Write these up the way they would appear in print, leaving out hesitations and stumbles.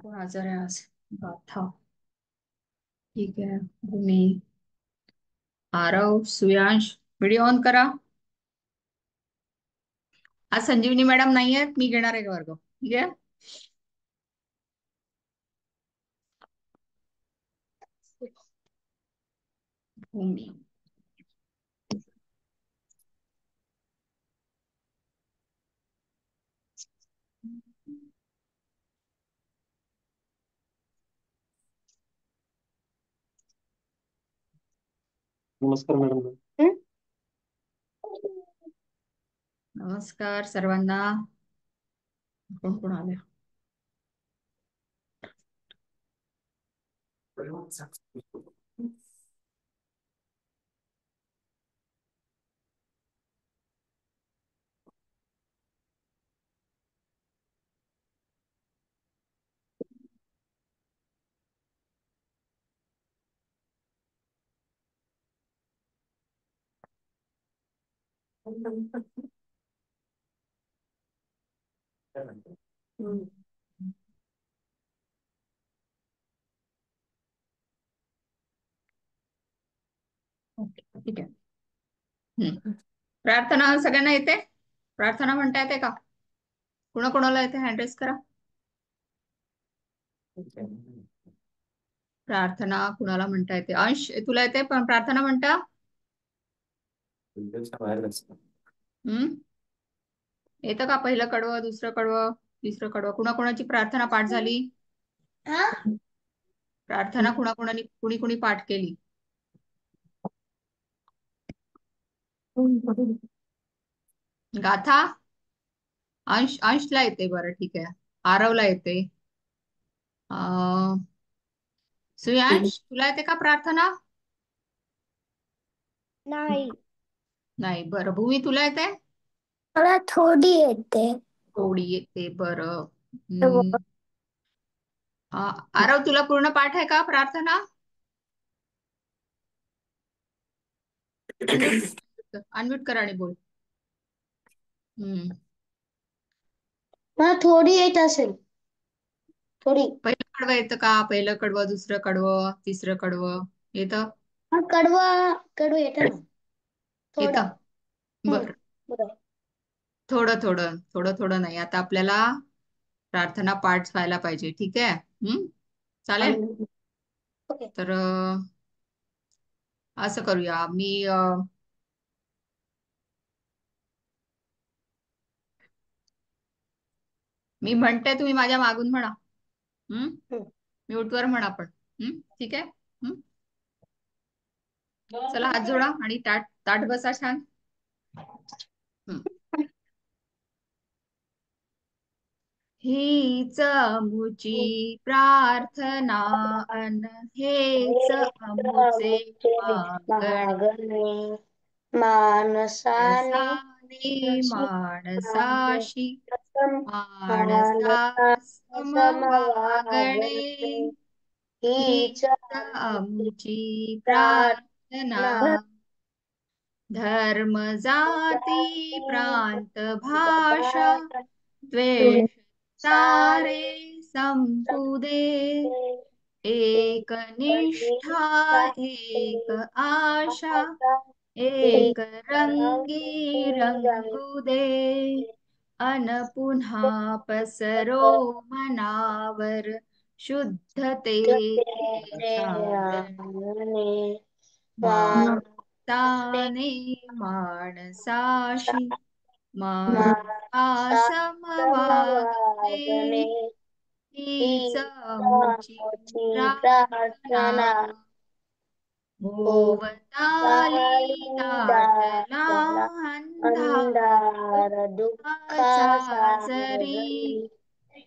कोण आजार आहे आज? गाथा. ठीक आहे. भूमी, आरव, सुयांश, व्हिडिओ ऑन करा. आज संजीवनी मॅडम नाही आहेत, मी घेणार आहे वर्ग. ठीक आहे. भूमी. नमस्कार मॅडम. नमस्कार सर्वांना. कोण कोण आले? ओके, ठीक आहे. प्रार्थना सगळ्यांना येते? प्रार्थना म्हणता येते का? कोणाकोणाला येते हँड रेस करा. प्रार्थना कुणाला म्हणता येते? अंश, तुला येते पण प्रार्थना म्हणता? हम्म, येतं का? पहिलं कडवं, दुसरं कडवं, तिसरं कडवं, कुणाकोणाची प्रार्थना पाठ झाली? प्रार्थना कुणाकोणाने कुणी कुणी पाठ केली? गाथा? अंशला येते, बरं ठीक आहे. आरवला येते. सुयांश, तुला येते का प्रार्थना? नाही. नाही, बरं. भूमी, तुला येते? मला थोडी येते. थोडी येते, बरं. आरव, तुला पूर्ण पाठ आहे का प्रार्थना? अनम्यूट कर आणि बोल. मला थोडी येत असेल. थोडी. पहिलं कडवं येतं का? पहिलं कडवं, दुसरं कडवं, तिसरं कडवं येतं? कडवं येतं ना. थोडं. येतं, बरं. बरं. थोडं थोडं थोडं थोडं नाही. आता आपल्याला प्रार्थना पाठ व्हायला पाहिजे. ठीक आहे. चालेल. ओके. तर असं करूया. मी म्हणते, तुम्ही माझ्या मागून म्हणा. म्यूटवर म्हणा पण. ठीक आहे. चला, हात जोडा आणि ताट ताट बसा छान. हीच अमुची प्रार्थना अन हेच अमुचे मागणे. माणसाने माणसाशी माणसा समवागणे. हीच हीच आमची प्रार्थना. धर्म, जाती, प्रांत, भाषा, द्वेष सारे संपुदे. एक निष्ठा, एक आशा, एक रंगी रंगू दे. अन पुन्हा पसरो मनावर शुद्धतेचे चांदणे. माणसाने माणसाशी माणसा समवागणे. हीच आमची प्रार्थना. भोवताली दाटला अंधार दुःखाचा जरी.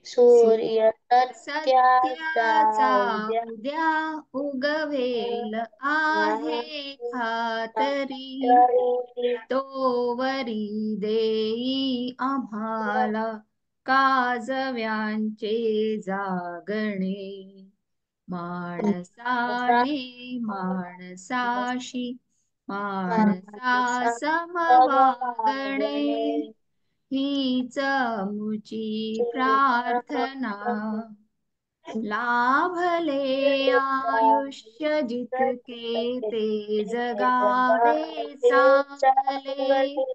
सूर्य सत्याचा उद्या उगवेल आहे खातरी. तोवरी देई आम्हाला काजव्यांचे जागणे. माणसाने माणसाशी माणसा माणसा समवागणे वागणे हीच मुची प्रार्थना प्रार्थना लाभले आयुष्य जितके ते जगावे चांगले चांगले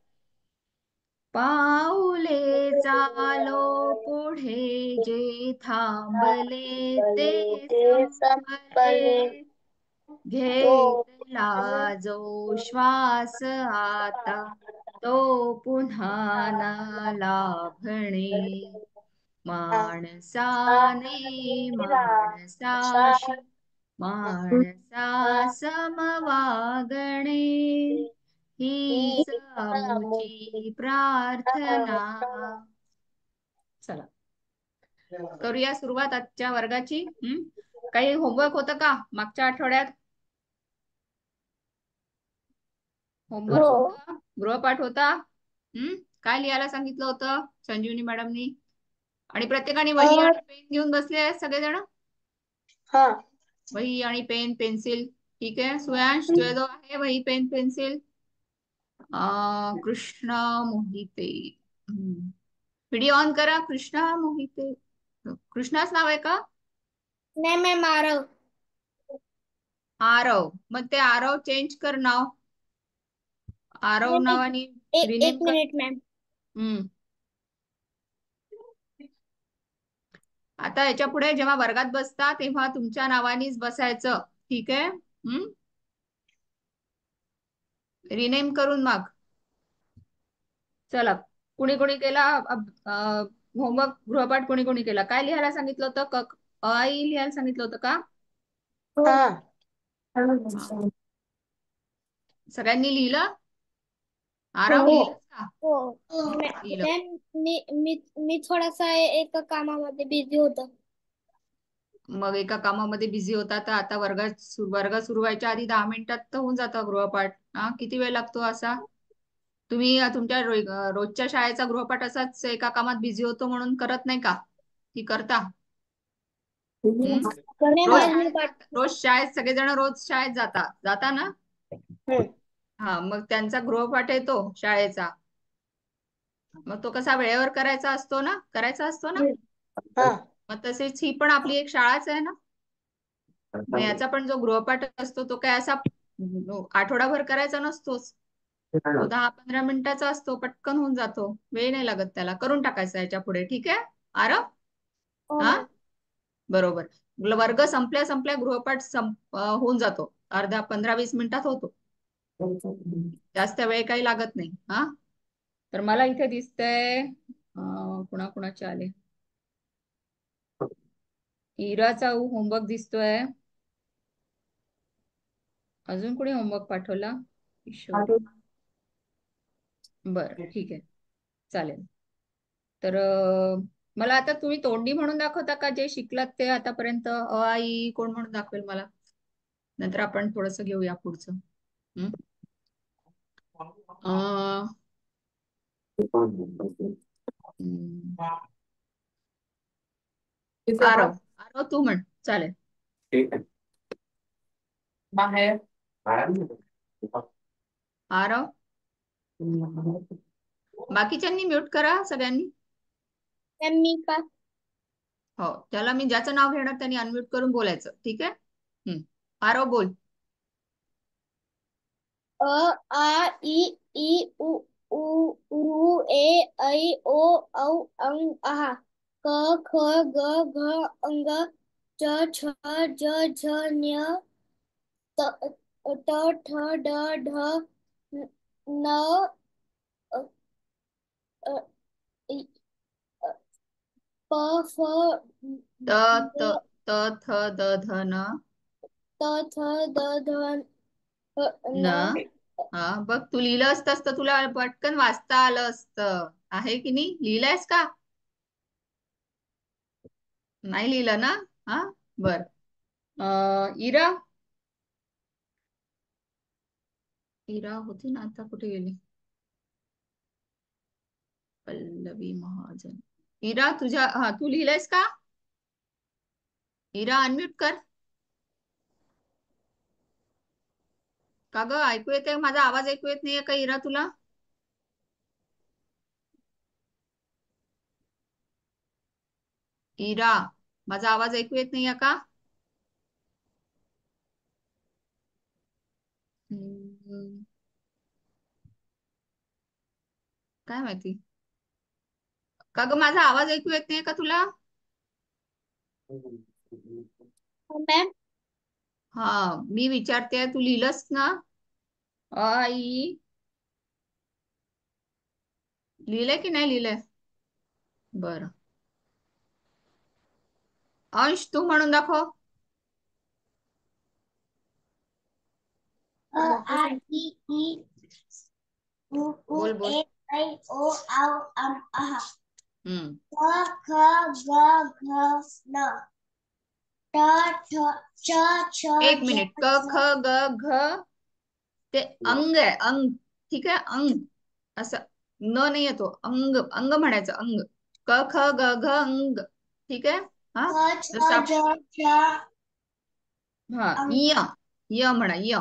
पाऊले चालो पुढे जे थांबले ते ते संपले संपले तो घेतला जो श्वास आता तो पुन्हा ना लाभणे माणसाने माणसाशी माणसा समवागणे हीच आमुची प्रार्थना. चला करूया सुरुवात आजच्या वर्गाची. काही होमवर्क होतं का मागच्या आठवड्यात? होमवर्क हो होता, गृहपाठ होता. काय लिहायला सांगितलं होतं संजीवनी मॅडमनी? आणि प्रत्येकाने वही आणि पेन घेऊन बसले आहेत सगळेजण? हा वही आणि पेन पेन्सिल ठीक आहे. सुयांश तुझ्याजवळ आहे वही pen pencil? Krishna Mohite video on करा. कृष्णा मोहिते, कृष्णाच नाव आहे का? नाही मॅम आरव आरव. मग ते आरव चेंज कर नाव, आरव नावाने एक रिनेम कर. मिनिट मॅम हम्म आता याच्या पुढे जेव्हा वर्गात बसता तेव्हा तुमच्या नावानेच बसायचं, ठीक आहे? रिनेम करून मग. चला कुणी कुणी केला होमवर्क गृहपाठ? कोणी कोणी केला? काय लिहायला सांगितलं होतं? आई लिहायला सांगितलं होतं का? हा हा. सगळ्यांनी लिहिलं? आरव हो लिहिलंस का? हो लिहिलं. मॅम मी थोडासा एका कामामध्ये बिझी होतो. मग एका कामामध्ये बिझी होता तर आता वर्ग सुरू व्हायच्या आधी 10 मिनिटात तर होऊन जाता गृहपाठ. किती वेळ लागतो असा? तुम्ही तुमच्या रोजच्या शाळेचा गृहपाठ असाच एका कामात बिझी होतो म्हणून करत नाही का? की करता? हम्म मॅम रोज आज मी शाळेत रोज शाळेत सगळेजण रोज शाळेत जाता ना? हा मग त्यांचा गृहपाठ येतो शाळेचा, मग तो कसा वेळेवर करायचा असतो ना? हा मग तसेच ही पण आपली एक शाळाच आहे ना. मग याचा पण जो गृहपाठ असतो तो काय असा आठवडाभर करायचा नसतोच. तो 10-15 मिनिटाचा असतो, पटकन होऊन जातो, वेळ नाही लागत त्याला. करून टाकायचा याच्या पुढे, ठीक आहे आरव? हो हा मॅम बरोबर. वर्ग संपल्या संपल्या गृहपाठ होऊन जातो, अर्धा 15-20 मिनिटात होतो. जास्त वेळ काही लागत नाही. तर मला इथे दिसतंय कुणाकुणाचे आले. इराचा होमवर्क दिसतोय. अजून कोणी होमवर्क पाठवला? किशोरी. बर ठीक आहे चालेल. तर मला आता तुम्ही तोंडी म्हणून दाखवता का जे शिकलात ते आतापर्यंत? अ आ इ कोण म्हणून दाखवेल मला? नंतर आपण थोडस घेऊया पुढचं. हम्म अं, हम्म. आरव आरव तू म्हण, चालेल. आरव, बाकीच्यांनी म्यूट करा सगळ्यांनी. मॅम मी का हो, त्याला मी ज्याचं नाव घेणार त्यांनी अनम्यूट करून बोलायचं, ठीक आहे? आरव बोल. अ आ इ ई उ ऊ ऋ ए ऐ ओ औ अं आह क ख ग घ अंग च छ ज झ ञ त ठ ड ढ न अ, अ, इ, अ, प फ त त ग त थ द ध न त थ द ध न. न बघ तू लिहिलं असतंस तर तुला पटकन वाचता आलं असतं. आहे की नाही? लिहिलंयस का? नाही लिहिलं ना? बर. इरा, इरा होती ना, आता कुठे गेली? पल्लवी महाजन. इरा तू लिहिलंयस का? इरा अनम्यूट कर. का ग, ऐकू येते माझा आवाज? ऐकू येत नाहीये का इरा तुला? इरा, माझा आवाज ऐकू येत नाहीये का? हम्म, काय माहिती. का ग, माझा आवाज ऐकू येत नाहीये का तुला? मॅम हा, मी विचारते, तू लिहिलंस ना? आई, लिहिलंय की नाही लिहिलंय? बरं. अंश, तू म्हणून दाखव. आ ई ई उ ऊ बोल बोल. ए ऐ ओ औ अः हम्म. क ख ग घ न ट ठ च छ एक ज मिनिट. क झ ख ग घ, ते अंग आहे, अंग. ठीक आहे, अंग. असं न नाही येतो, अंग. अंग म्हणायचं, अंग. क ख ग घ अंग. ठीक आहे. हा, क जसं छ ज झ हा, अंग य. य म्हणा, य.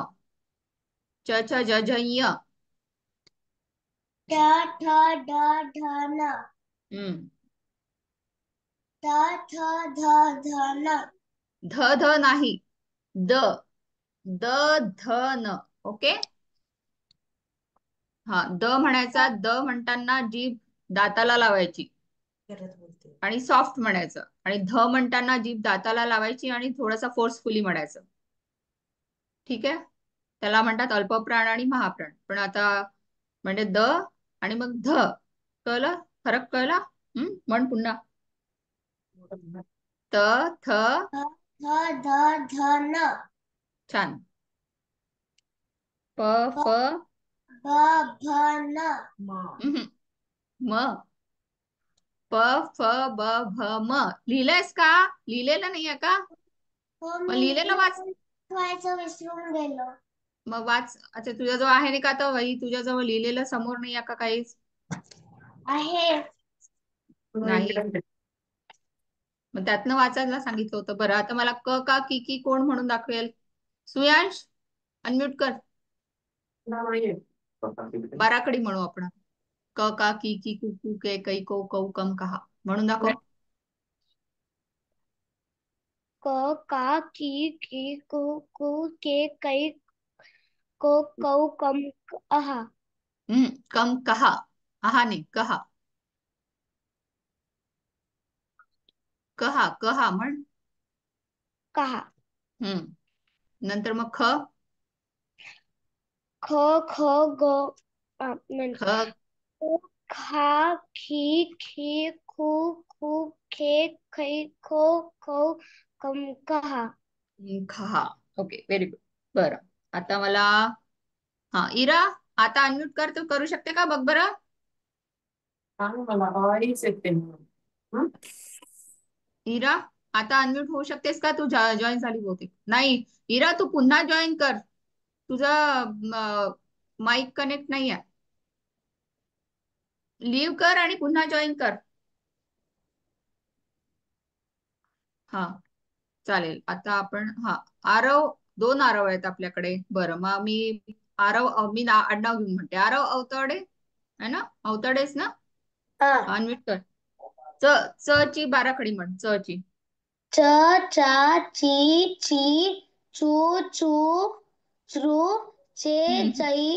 च छ ज झ य. ट ठ ड ढ न हम्म. ट ठ ध ध न ध ध नाही, द. द ध न. ओके. हा, द म्हणायचा. द म्हणताना जीभ दाताला लावायची आणि सॉफ्ट म्हणायचं. आणि ध म्हणताना जीभ दाताला लावायची आणि थोडासा फोर्सफुली म्हणायचं. ठीक आहे. त्याला म्हणतात अल्पप्राण आणि महाप्राण. पण आता म्हणजे द आणि मग ध. कळलं? फरक कळला? म्हण पुन्हा. त थ. थ ध ध न छान. प ब फ. भ न हम्म, म. प फ ब भ म. लिहिलंयस का? लिहिलेलं नाहीये का? हो मग मी लिहिलेलं वाच. ठेवायचं विसरून गेलो. मग वाच. अच्छा, तुझ्याजवळ आहे नाही का आता वही? तुझ्याजवळ लिहिलेलं समोर नाही आहे का काहीच? आहे. नाही. मग त्यातनं वाचायला सांगितलं होतं. बरं, आता मला क का की की कोण म्हणून दाखवेल? सुयांश, अनम्यूट कर. बाराखडी म्हणू आपण. क का की की कू कू के कै को कौ कम कहा म्हणून दाखव. क का की कु कु के कै को कौ कम अहा कम कहा. आहा नाही, कहा. कहा, कहा म्हण. कहा. नंतर मग ख. ख ख ग ख. खा खी खी खू खू खे खै खो खौ कम कहा. खहा. Okay, very good. बरं, आता मला. हा, इरा, आता अनम्यूट कर. तू करू शकते का बघ बरं? मला येते. इरा, आता अनम्यूट होऊ शकतेस का? तू जॉईन झाली बहुतेक. नाही, इरा, तू पुन्हा जॉईन कर. तुझा माईक कनेक्ट नाही आहे. लिव्ह कर आणि पुन्हा जॉईन कर. हा, चालेल. आता आपण आरव, 2 आरव आहेत आपल्याकडे. बरं, मग मी आरव, मी आडनाव घेऊन म्हणते. आरव अवतडे आहे ना? अवतडेस ना? अनम्यूट कर. च. च ची बाराखडी म्हण. च ची. च चा ची ची चू चू च्रू चे चई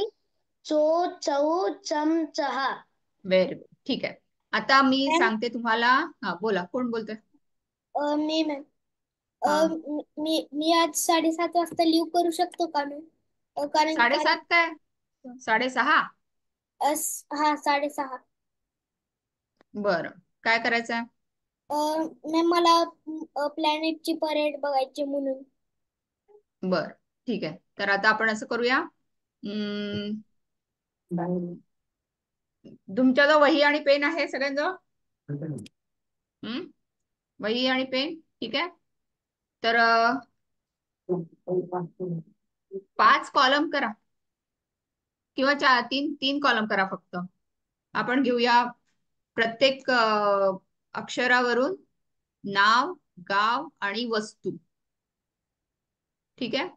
चो चौ चम चहा. Very good. ठीक आहे. आता मी सांगते तुम्हाला. हा, बोला, कोण बोलतोय? मी मॅम हा, मी आज 7:30 वाजता लिव्ह करू शकतो का मॅम? कारण 7:30 काय? 6:30? हा 6:30. बरं, काय करायचंय? मॅम मला प्लॅनेटची परेड बघायची म्हणून. बर, ठीक आहे. तर आता आपण असं करूया. तुमच्याजवळ वही आणि पेन आहे सगळ्यांजवळ? वही आणि पेन, ठीक आहे. तर 5 कॉलम करा किंवा 3 कॉलम करा फक्त. आपण घेऊया प्रत्येक अक्षरावरून नाव, गाव आणि वस्तू. ठीक आहे.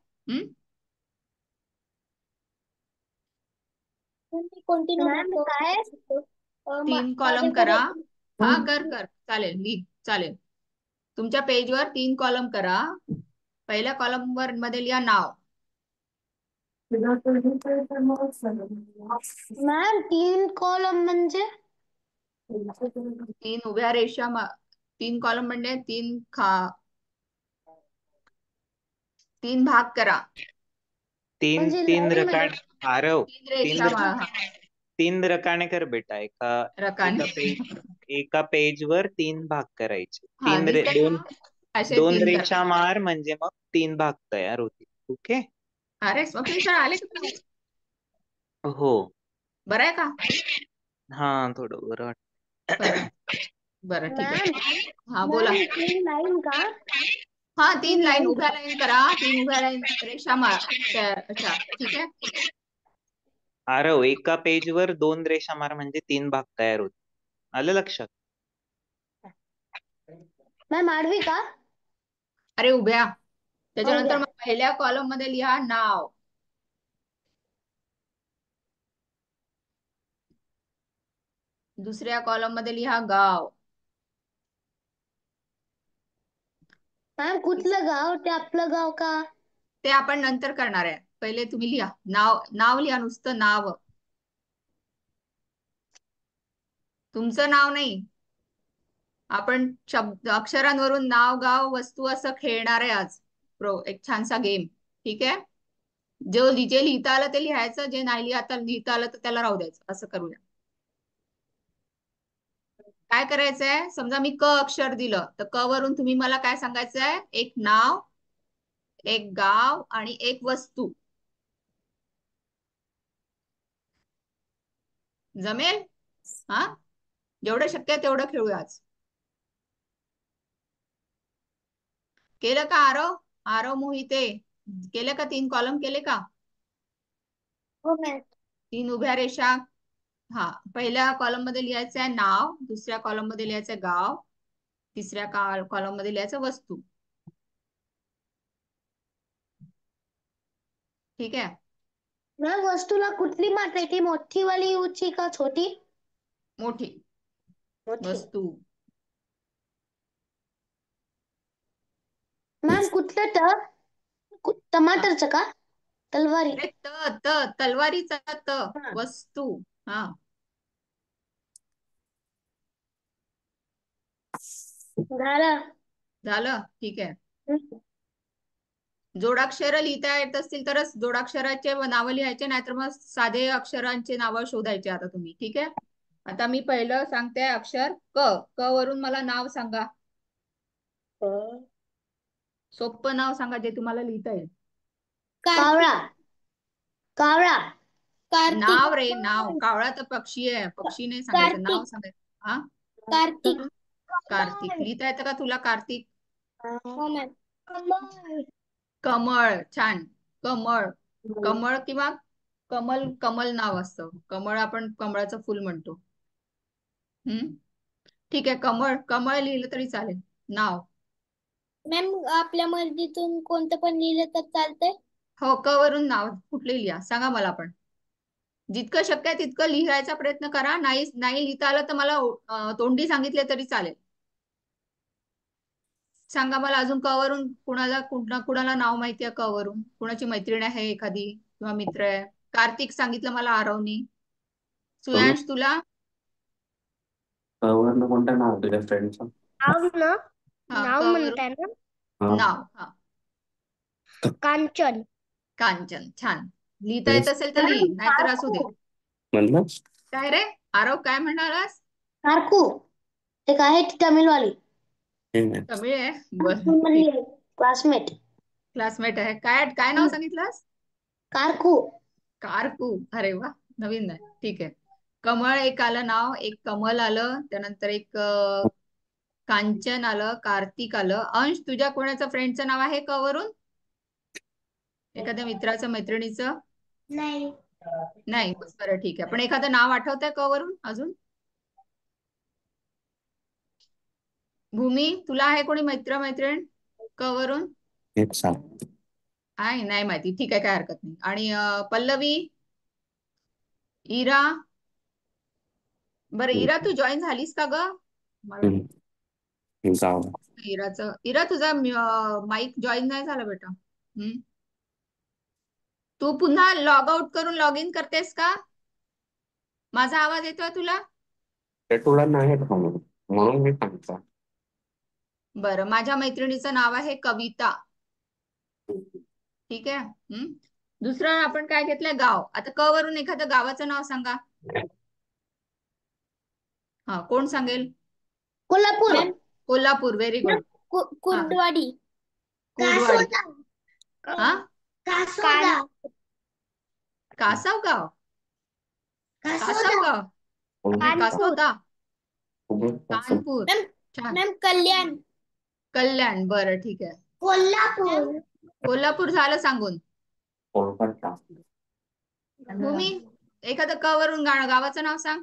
कंटिन्यू काय तीन कॉलम करा. हा कर चालेल, लिह चालेल. तुमच्या पेजवर 3 कॉलम करा. पहिल्या कॉलम वर मध्ये लिहा नाव. मॅम 3 कॉलम म्हणजे 3 उभ्या रेषा 3 कॉलम म्हणजे 3 भाग करा. तीन म्हणजे तीन लाईन रकाने आरव 3 रेषा तीन रकाने कर बेटा. एका रकाने. एका पेज वर 3 भाग करायचे. हा दिसतंय दोन का? असे दोन 3 करा. रेषा मार म्हणजे मग 3 भाग तयार होतील. ओके. अरे स्वप्नील सर आले का तुम्ही? हो. बरं आहे का? हा थोडं बरं बरं वाटत. बरं ठीक मॅम आहे. हा बोला. तीन लाईन का हा 3 लाईन लाईन उभ्या लाईन करा. 3 उभ्या लाईन रेषा तयार. अच्छा ठीक आहे. आरव एका पेज वर 2 रेषा मार म्हणजे 3 भाग तयार होतील. आलं लक्षात? मॅम आडवी का अरे उभ्या. त्याच्यानंतर उभ्या. मग पहिल्या कॉलम मध्ये लिहा नाव. दुसऱ्या कॉलम मध्ये लिहा गाव. मॅम कुठलं गाव ते आपलं गाव का ते आपण नंतर करणार आहे. पहिले तुम्ही लिहा नाव. नाव लिहा, नुसतं नाव. तुमचं नाव नाही. आपण शब्द अक्षरांवरून नाव गाव वस्तू असं खेळणार आहे आज. एक छानसा गेम. ठीक आहे. जे लिहिता आलं ते लिहायचं. जे नाही लिहिता आलं तर त्याला राहू द्यायचं. असं करूया. काय करायचंय? समजा मी क अक्षर दिलं तर क वरून तुम्ही मला काय सांगायचंय? एक नाव, एक गाव आणि एक वस्तू. जमेल? हा, जेवढं शक्य आहे तेवढं खेळूया आज. केलं का आरव? आरव मोहिते केलं का? 3 कॉलम केले का? हो मॅम 3 उभ्या रेषा. हा, पहिल्या कॉलम मध्ये लिहायचं आहे नाव, दुसऱ्या कॉलम मध्ये लिहायचं आहे गाव, तिसऱ्या कॉलम मध्ये लिहायचं वस्तू. ठीक आहे. मॅम वस्तूला कुठली मात्रायची मोठी वाली ऊंची का छोटी मोठी मोठी वस्तू. मॅम कुठलं हा. टमाटरचं का तलवारी अरे तलवारीचा हा. वस्तू. हा, झालं झालं ठीक आहे. जोडाक्षर लिहिता येत असतील तरच जोडाक्षराचे नावं लिहायचे, नाहीतर मग साधे अक्षरांचे नावं शोधायचे आता तुम्ही. ठीक आहे. आता मी पहिलं सांगते अक्षर क. क वरून मला नाव सांगा. सोपं नाव सांगा जे तुम्हाला लिहिता येईल. कावळा कावळा नाव रे नाव. कावळा तर पक्षी आहे. पक्षी नाही सांगायचं, नाव कार्तिक सांगायचं. हा, कार्तिक कार्तिक लिहिता येतं का तुला? कार्तिक. हो मॅम कमळ कमळ. छान. कमळ. कमळ किंवा कमल. कमल नाव असतं. कमळ आपण कमळाचं फुल म्हणतो. हम्म, ठीक आहे. कमळ. कमळ लिहिलं तरी चालेल नाव. मॅम आपल्या मर्जीतून कोणतं पण लिहिलं तर चालतंय हो, क वरून नाव कुठले लिहा सांगा मला. पण जितकं शक्य आहे तितकं लिहायचा प्रयत्न करा. नाही नाही लिहिता आलं तर मला तोंडी सांगितले तरी चालेल. सांगा मला अजून क वरून कुणाला नाव माहिती आहे? क वरून कुणाची मैत्रीण आहे एखादी किंवा मित्र आहे? कार्तिक सांगितलं मला आरवनी. सुयांश तुला? वरनं कोणतं नाव तुझ्या फ्रेंडचं? नाव ना हा, नाव क वरून म्हणताय ना नाव. हा, कांचन कांचन. छान. लिहिता येत असेल तर लिही, नाहीतर असू दे. म्हणलं काय रे आरव, काय म्हणालास? कारकू एक आहे ती तमिळवाली तमिळ आहे. बरं ठीक. क्लासमेट क्लासमेट आहे. काय काय नाव सांगितलंस? कारकू कारकू. अरे वा, नवीन आहे. ठीक आहे. कमळ एक आलं नाव, एक कमल आलं, त्यानंतर एक कांचन आलं, कार्तिक आलं. अंश, तुझ्या कोणाचं फ्रेंडचं नाव आहे क वरून? एखाद्या मित्राचं, मैत्रिणीचं? नाही नाही. बरं ठीक आहे. पण एखादं नाव आठवतंय क वरून अजून? भूमी, तुला आहे कोणी मित्र मैत्रीण क वरून? एक सांग. आहे नाही माहिती. ठीक आहे, काय हरकत नाही. आणि पल्लवी? इरा. बरं इरा, तू जॉईन झालीस का ग? मला जाऊ. इरा तुझा माईक जॉईन नाही झाला बेटा. तू पुन्हा लॉग आउट करून लॉग इन करतेस का? माझा आवाज येतोय तुला? ते तुला नाही येत म्हणून मी सांगतो. बरं, माझ्या मैत्रिणीचं नाव आहे कविता. ठीक आहे. दुसरं आपण काय घेतलंय? गाव. आता क वरून एखादं गावाचं नाव सांगा. हा, कोण सांगेल? कोल्हापूर. कोल्हापूर. Very good. कुर्डवाडी. कुर्डवाडी. हा, कासोदा. कासवगाव. कासोदा. कासोदा. कानपूर. छान. कल्याण. कल्याण. बरं ठीक आहे. कोल्हापूर. कोल्हापूर झालं सांगून. भूमी, एखादं क वरून गावाचं नाव सांग.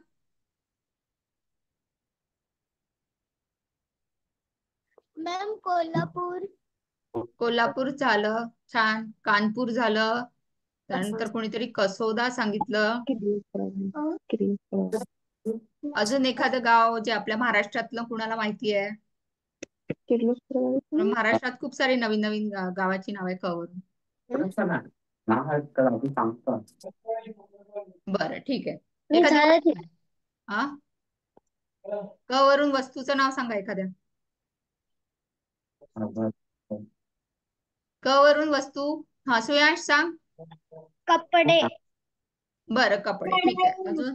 मॅम कोल्हापूर. कोल्हापूर झालं. छान. कानपूर झालं. त्यानंतर कोणीतरी कसोदा सांगितलं. अजून एखादं गाव जे आपल्या महाराष्ट्रातलं कुणाला माहिती आहे? महाराष्ट्रात खूप सारी नवीन नवीन गावाची नाव आहे क वरून. बरं ठीक आहे. हा, क वरून वस्तूचं नाव सांगा एखाद्या. क वरून वस्तू. हा, सुयांश सांग. कपडे. बरं, कपडे. ठीक आहे. अजून?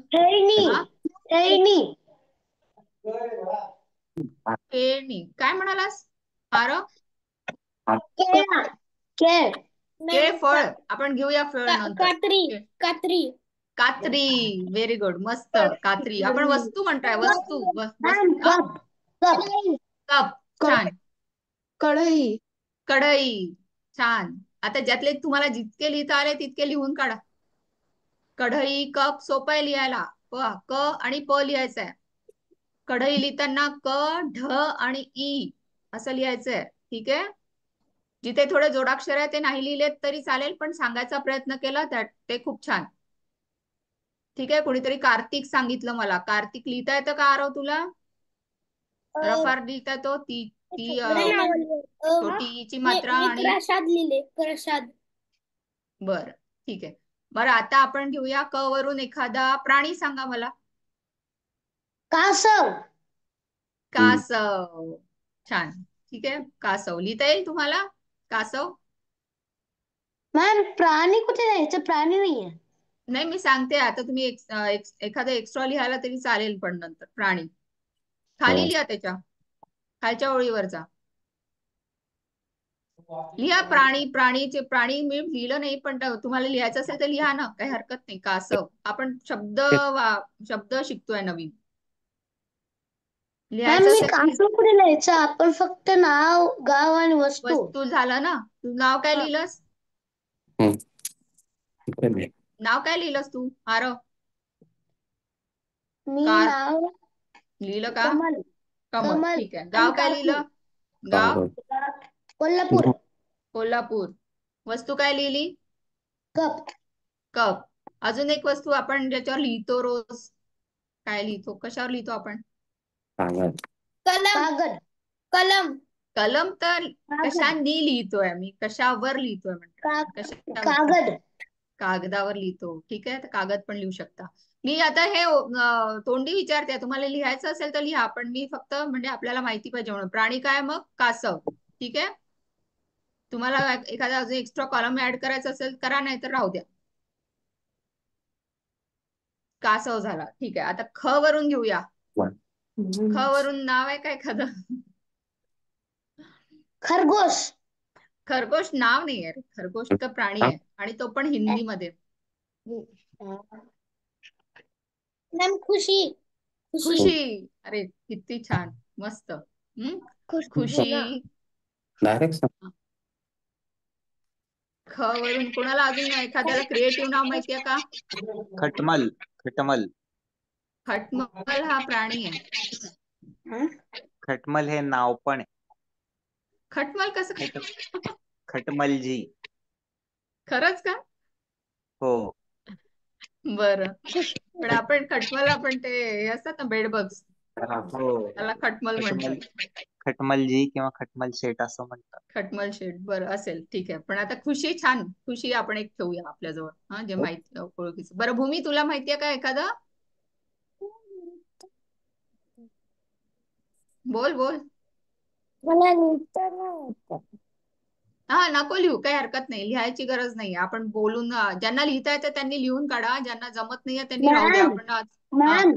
खेळणी. खेळणी. काय म्हणालास? आरव? केळ. फळ. आपण घेऊया फळ नंतर. कात्री. कात्री. Very good. मस्त. कात्री. आपण वस्तू म्हणताय. वस्तू. कप. छान. कढई. कढई. छान. आता ज्यातले तुम्हाला जितके लिहिता आले तितके लिहून काढा. कढई, कप सोपं आहे लिहायला. क आणि प लिहायचंय. कढई लिहिताना क, ढ आणि ई असं लिहायचंय. ठीक आहे. जिथे थोडे जोडाक्षर आहे ते नाही लिहिलेत तरी चालेल, पण सांगायचा प्रयत्न केला ते खूप छान. ठीक आहे. कोणीतरी कार्तिक सांगितलं मला. कार्तिक लिहिता येतं का आरव तुला? रफार लिहिता येतो? ती छोटी ची मात्रा आणि प्रसाद लिहिले. प्रसाद. बरं ठीक आहे. बरं, आता आपण घेऊया क वरून एखादा प्राणी सांगा मला. कासव. कासव. छान. ठीक आहे. कासव लिहिता येईल तुम्हाला? कासव. मॅम प्राणी कुठे जायचं? प्राणी नाहीये. नाही, मी सांगते आता. तुम्ही एखादं एक्स्ट्रा लिहायला तरी चालेल, पण नंतर प्राणी खाली लिहा. त्याच्या खालच्या ओळीवरचा लिहा. प्राणी मी लिहिलं नाही, पण तुम्हाला लिहायचं असेल तर लिहा ना, काही हरकत नाही. कासव. आपण शब्द शिकतोय नवीन. लिहायचं मी असेल कासव कुठे लिहायचं? आपण फक्त नाव, गाव आणि वस्तू झालं ना. तू नाव काय लिहिलंस? नाव काय लिहिलंस तू आरव? मी नाव लिहिलं का? कमल. कमल. ठीक आहे. गाव काय लिहिलं? गाव कोल्हापूर. कोल्हापूर. वस्तू काय लिहिली? कप. कप. अजून एक वस्तू आपण ज्याच्यावर लिहितो रोज, काय लिहितो? कशावर लिहितो आपण? कागद. कलम. कलम तर कशाने लिहितोय मी? कशावर लिहितोय म्हणतात? कागद. कागदावर लिहितो. ठीक आहे. तर कागद पण लिहू शकता. मी आता हे तोंडी विचारते. तुम्हाला लिहायचं असेल तर लिहा, पण मी फक्त म्हणजे आपल्याला माहिती पाहिजे म्हणून. प्राणी काय मग? कासव. ठीक आहे. तुम्हाला एखादा अजून एक्स्ट्रा कॉलम ऍड करायचा असेल करा, नाही तर राहू द्या. कासव झाला. ठीक आहे. आता ख वरून घेऊया. ख वरून नाव आहे का एखादं? खरगोश. खरगोश नाव नाही आहे. खरगोश तर प्राणी आहे, आणि तो पण हिंदी मध्ये. खुशी. खुशी. अरे किती छान. मस्त. खुशी. ख वरून कोणाला अजून एखाद्याला क्रिएटिव्ह नाव माहितीये का? खटमल. खटमल. खटमल हा प्राणी आहे. खटमल हे नाव पण आहे. खटमल कसं काय? खटमलजी. खरंच का? हो. बरं. पण आपण खटमल, आपण ते हे असतात ना बेडबग्स, हो, त्याला खटमल खटमल म्हणतात. खटमलजी किंवा खटमल शेट असं म्हणतात. खटमल शेट, बरं असेल, ठीक आहे. पण आता खुशी, छान खुशी आपण एक ठेवूया आपल्याजवळ, हा, जे माहिती ओळखीचं. बरं भूमी, तुला माहितीये का एखादं? बोल बोल. मला लिहिता नाही येत. हा, नको लिहू, काही हरकत नाही, लिहायची गरज नाही. आपण बोलून ज्यांना लिहिता येतं त्यांनी लिहून काढा, ज्यांना जमत नाहीये त्यांनी राहू द्या. मॅम आपण आज हा, मॅम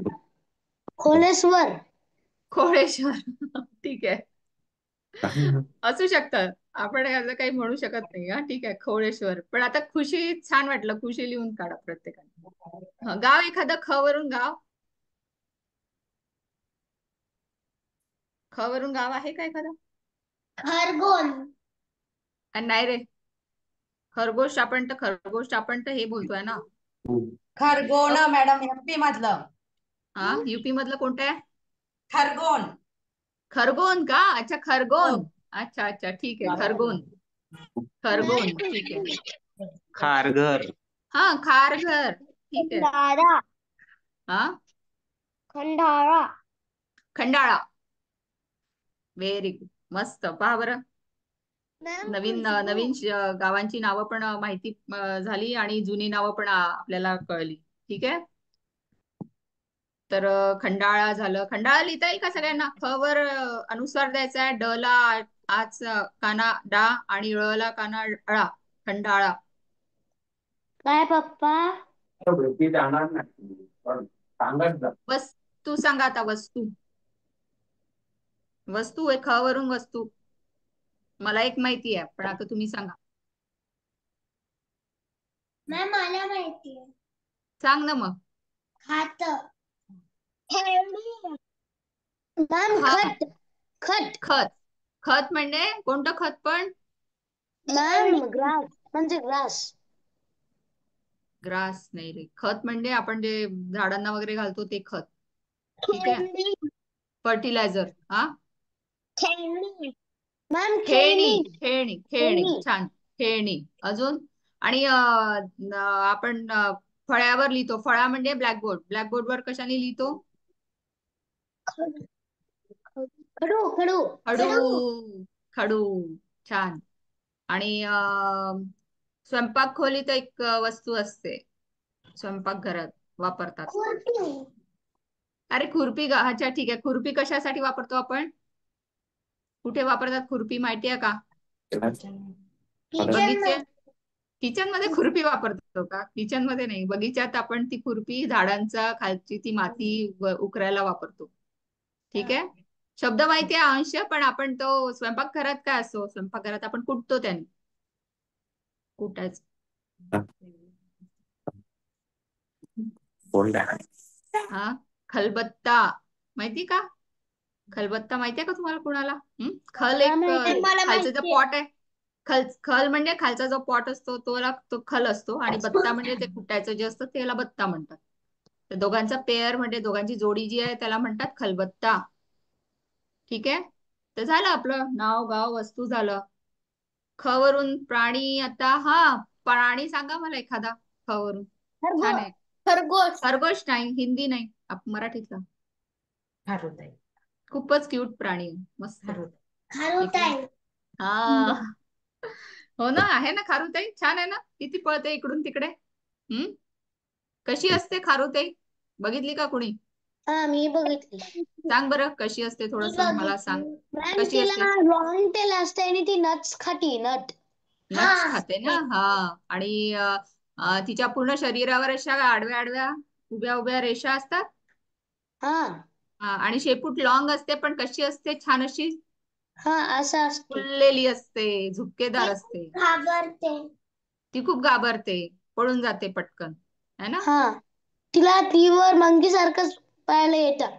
खोलेश्वर. खोळेश्वर ठीक आहे, असू शकतं. आपण याचं काही म्हणू शकत नाही. हा, ठीक आहे, खोळेश्वर. पण आता खुशी, छान वाटलं, खुशी लिहून काढा प्रत्येकाने. हा, गाव एखादं, ख वरून गाव. ख वरून गाव आहे का एखादं? खरगोन. नाही रे, खरगोश आपण तर हे बोलतोय ना. खरगोन मॅडम, एमपी मधलं. हा, युपी मधलं कोणतं आहे? खरगोन. खरगोन का? अच्छा, हो. खरगोन. अच्छा अच्छा, ठीक आहे, खरगोन. खरगोन, ठीक आहे. खारघर. हा, खारघर, ठीक आहे. खंडाळा. हा, खंडाळा. खंडाळा, व्हेरी गुड, मस्त. पहा बरं, मॅम नवीन खुशबू. नवीन गावांची नावं पण माहिती झाली, आणि जुनी नावं पण आपल्याला कळली. ठीक आहे. तर खंडाळा झालं. खंडाळा लिहिता येईल का सगळ्यांना? ख वर अनुस्वार द्यायचा आहे. ड ला आज काना डा, आणि ळ ला काना ळा. खंडाळा. काय पप्पा? भेटी जाणार नाही पण सांगत जा. वस्तू सांगा आता. वस्तू, वस्तू आहे, ख वरून वस्तू. मला एक माहिती आहे, पण आता तुम्ही सांगा. मॅम मला माहिती आहे. सांग ना मग. खात. खेळणी. मॅम खत. खत. खत. खत. खत म्हणजे कोणतं खत पण? मॅम ग्रास म्हणजे ग्रास. ग्रास नाही रे. खत म्हणजे आपण जे झाडांना वगैरे घालतो ते खत. ठीक आहे. खेळणी. फर्टिलायझर. हा, खेळणी. मॅम खेळणी. खेळणी. खेळणी, खेळणी, खेळणी. छान. खेळणी. अजून? आणि आपण फळ्यावर लिहितो. फळा म्हणजे ब्लॅकबोर्ड. ब्लॅकबोर्ड वर कशाने लिहितो? खडू. खडू. खडू. खडू, छान. आणि स्वयंपाक खोलीत एक वस्तू असते, स्वयंपाकघरात वापरतात. खुरपी. अरे खुरपी का? अच्छा, ठीक आहे. खुरपी कशासाठी वापरतो आपण? कुठे वापरतात खुरपी, माहितीये का? किचन बगीचे. किचन मध्ये खुरपी वापरतो का? किचन मध्ये नाही, बगीच्यात आपण ती खुरपी, झाडांचा खालची ती माती उकरायला वापरतो. ठीक आहे. शब्द माहिती आहे अंश, पण आपण तो स्वयंपाकघरात काय असतो? स्वयंपाकघरात आपण कुटतो त्याने. कुटायचं. बोल. हा, खलबत्ता. माहिती का? खलबत्ता माहितीये का तुम्हाला कुणाला? खल मला एक माहिती. मला खालचं जो माहिती. पॉट आहे. खल म्हणजे खालचा जो पॉट असतो तो खल असतो, आणि बत्ता म्हणजे ते कुटायचं जे असतं त्याला बत्ता म्हणतात. तर दोघांचा पेअर म्हणजे दोघांची जोडी जी आहे त्याला म्हणतात खलबत्ता. ठीक आहे. तर झालं आपलं नाव, गाव, वस्तू झालं. ख वरून प्राणी. आता हा, प्राणी सांगा मला एखादा ख वरून. छान खरगोश. आहे. खरगोश. खरगोश नाही, हिंदी नाही, मराठीतला. खारुताई. खूपच क्यूट प्राणी आहे. मस्त. खारुताई. हा, हो ना, आहे ना खारुताई, छान आहे ना. किती पळते इकडून तिकडे. हम्म, कशी असते खारुताई? बघितली का कुणी? हा मी बघितली. सांग बरं कशी असते, मी थोडस मला सांग. बघितली. मॅम कशी असते? तिला लॉंग टेल असते आणि ती नट्स खाती. नट. नट्स खाते ना. हा, आणि तिच्या पूर्ण शरीरावर अशा आडव्या आडव्या उभ्या उभ्या रेषा असतात. हा. आणि शेपूट लॉंग असते, पण कशी असते? छान अशी हा असं असते. फुललेली असते, झुपकेदार ती असते. खूप घाबरते. ती खूप घाबरते, पळून जाते पटकन, है ना. हा. तिला तीवर मंकी सारखंच पाहायला येतं.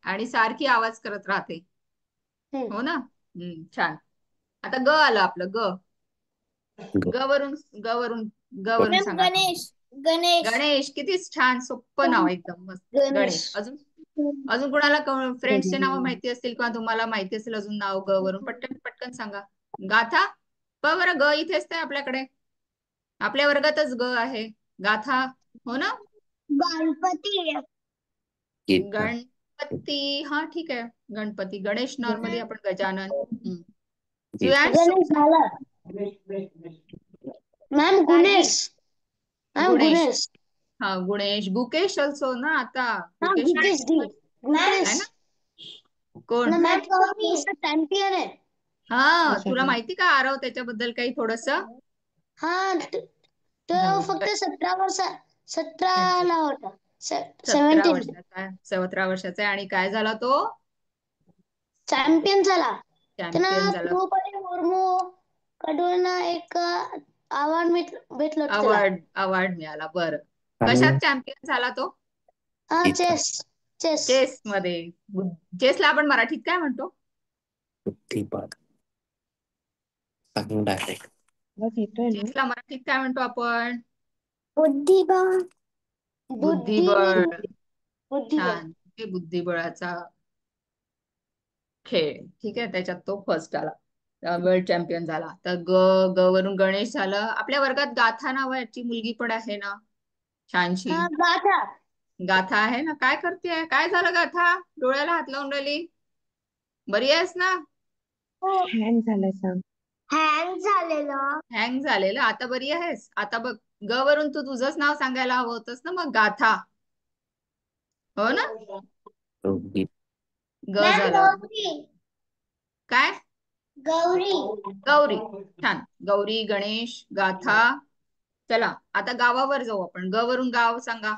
आणि सारखी आवाज करत राहते. हम्म. हो ना. छान. आता ग आलं आपलं. ग. ग वरून ग वरून ग वरून मॅम सांगा आता. गणेश. गणेश. गणेश, किती छान, सोपं नाव, एकदम मस्त. गणेश. गणेश. अजून? अजून कोणाला फ्रेंड्सचे नाव माहिती असतील किंवा तुम्हाला माहिती असेल अजून नाव ग वरून, पटकन पटकन सांगा. गाथा. बरं, ग इथेच आहे आपल्याकडे, आपल्या वर्गातच ग आहे. गाथा. हो ना. गणपती गीता गणपती, हा ठीक आहे. गणपती, गणेश नॉर्मली आपण गजानन. गीता श्रेयांश, गणेश झाला मॅम गुणेश मॅम गुणेश, गुणेश हा गुणेश. गुकेश ऑल्सो ना आता. हाँ गुकेश गुकेश डी आहे गुकेश ना. कोण? ना मॅम चॅम्पियन आहे हा, तुला माहिती का आरव त्याच्याबद्दल काही थोडस? हा तो फक्त 17 ला होता 17 17 वर्षाचा, 17 वर्षाचा आहे. आणि काय झाला तो? चॅम्पियन झाला त्यांना चॅम्पियन झाला. द्रौपदी मुर्मू कडून एक अवॉर्ड भेटलं होतं त्याला अवॉर्ड मिळाला. बरं, आणि कशात चॅम्पियन झाला तो? गीता चेस चेस मध्ये. चेसला आपण मराठीत काय म्हणतो? बुद्धिबळ सांग डायरेक्ट चेसला मराठीत काय म्हणतो आपण? बुद्धिबळ बुद्धिबळ. बुद्धिबळ छान. हे बुद्धिबळाचा खेळ. ठीक आहे, त्याच्यात तो फर्स्ट आला, वर्ल्ड चॅम्पियन झाला. तर ग वरून गणेश झालं. आपल्या वर्गात गाथा नावाची मुलगी पण आहे ना, छानशी. हा गाथा गाथा आहे ना. काय करते? काय झालं गाथा? डोळ्याला हात लावून राहिली. बरी आहेस ना? हँग झालेलं हँग झालेलं. आता बरी आहेस? आता बघ, ग वरून तू तुझंच नाव सांगायला हवं होतंस ना मग. गाथा, हो ना. तो गीत ग झालं. काय? गौरी गौरी. छान. गौरी, गणेश, गाथा. चला आता गावावर जाऊ आपण. ग वरून गाव सांगा.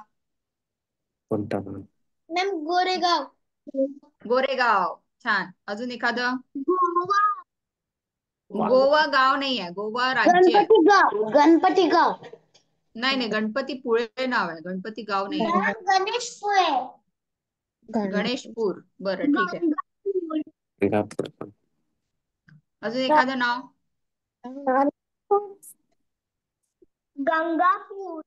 कोणता नाव मॅम गोरेगाव गोरेगाव. छान. अजून एखादं? गोवा गोवा गाव नाही आहे, गोवा राज्य आहे. गणपतीगाव नाही नाही, गणपतीपुळे नाव आहे, गणपती गाव नाही आहे. गणेशपुळे गणेशपूर. बरं, ठीक आहे. गंगापूर अजून एखादं नाव? गंगापूर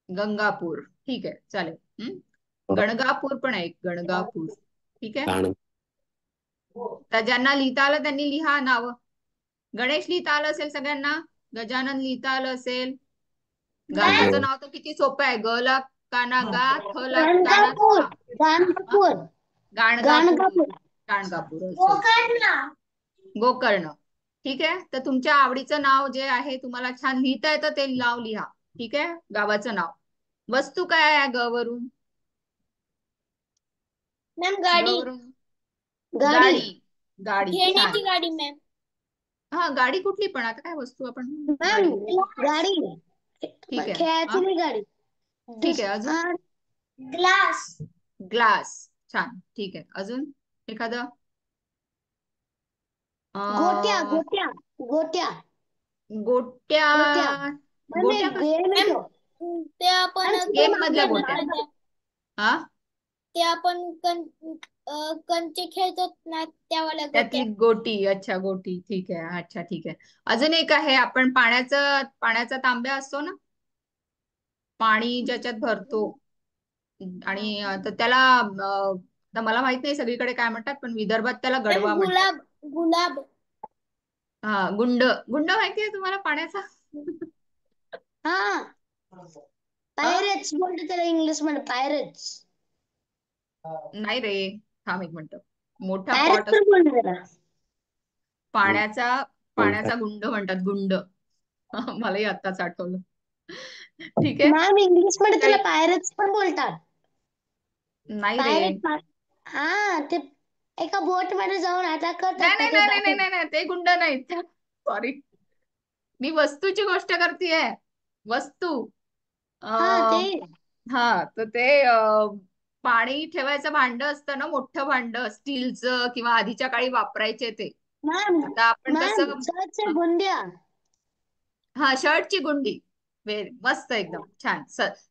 गंगापूर. ठीक आहे, चालेल. गणगापूर पण आहे, गणगापूर. ठीक आहे. गाणं तर ज्यांना लिहिता आलं त्यांनी लिहा नाव. गणेश लिहिता आलं असेल सगळ्यांना? गजानन लिहिता आलं असेल? गावाचं नाव तर किती सोपं आहे. ग ला काना गा, थ ला काना गणगापूर था. गणगापूर गाणगापूर. गाणगापूर also. गोकर्ण. ठीक आहे. तर तुमच्या आवडीचं नाव जे आहे, तुम्हाला छान लिहिता येतं ते नाव लिहा. ठीक आहे. गावाचं नाव. वस्तू काय आहे ग वरून? मॅम ग गाडी वरून गाडी गाडी. गाडी. छान. खेळण्याची गाडी मॅम हा, गाडी कुठली पण. आता काय वस्तू आपण? मॅम गाडी. गाडी ठीक आहे. खेळायची नाही गाडी ठीक आहे. अजून? Glass glass. छान. ठीक आहे. अजून एखादं? गोट्या अं, गोट्या गोट्या गोट्या. गोट्या गोट्या ते आपण गेम मधल्या गोट्या. हा, ते आपण कंचे खेळतो ना त्यावाल्या त्यातली गोटी. अच्छा, गोटी. ठीक आहे. अच्छा, ठीक आहे. अजून एक आहे, आपण पाण्याचा तांब्या असतो ना, पाणी ज्याच्यात भरतो. आणि तर त्याला आता मला माहित नाही सगळीकडे काय म्हणतात, पण विदर्भात त्याला गडवा म्हणतात. गुलाब हा, गुंड. गुंड माहितीये तुम्हाला पाण्याचा? हा पायरेट्स बोलतो त्याला इंग्लिश मध्ये पायरेट्स नाही रे, थांब एक मिनिट. मोठा पॉट पायरेट्स बोलतो त्याला पाण्याचा गुंड म्हणतात, गुंड. मलाही आत्ताच आठवलं. ठीक आहे. मॅम इंग्लिश मध्ये त्याला पायरेट्स पण बोलतात. नाही रे. हा ते एका बोट मध्ये जाऊन अटॅक करतात नाही ना नाही ते नाही नाही नाही नाही, ते गुंड नाही. सॉरी, मी वस्तूची गोष्ट करतेय. वस्तू. ते हा, तर ते पाणी ठेवायचं भांड असतं ना, मोठं भांड, स्टीलचं, किंवा आधीच्या काळी वापरायचे ते. मॅम आता आपण कसं? शर्टच्या गुंड्या हा, शर्टची गुंडी. मस्त, एकदम छान.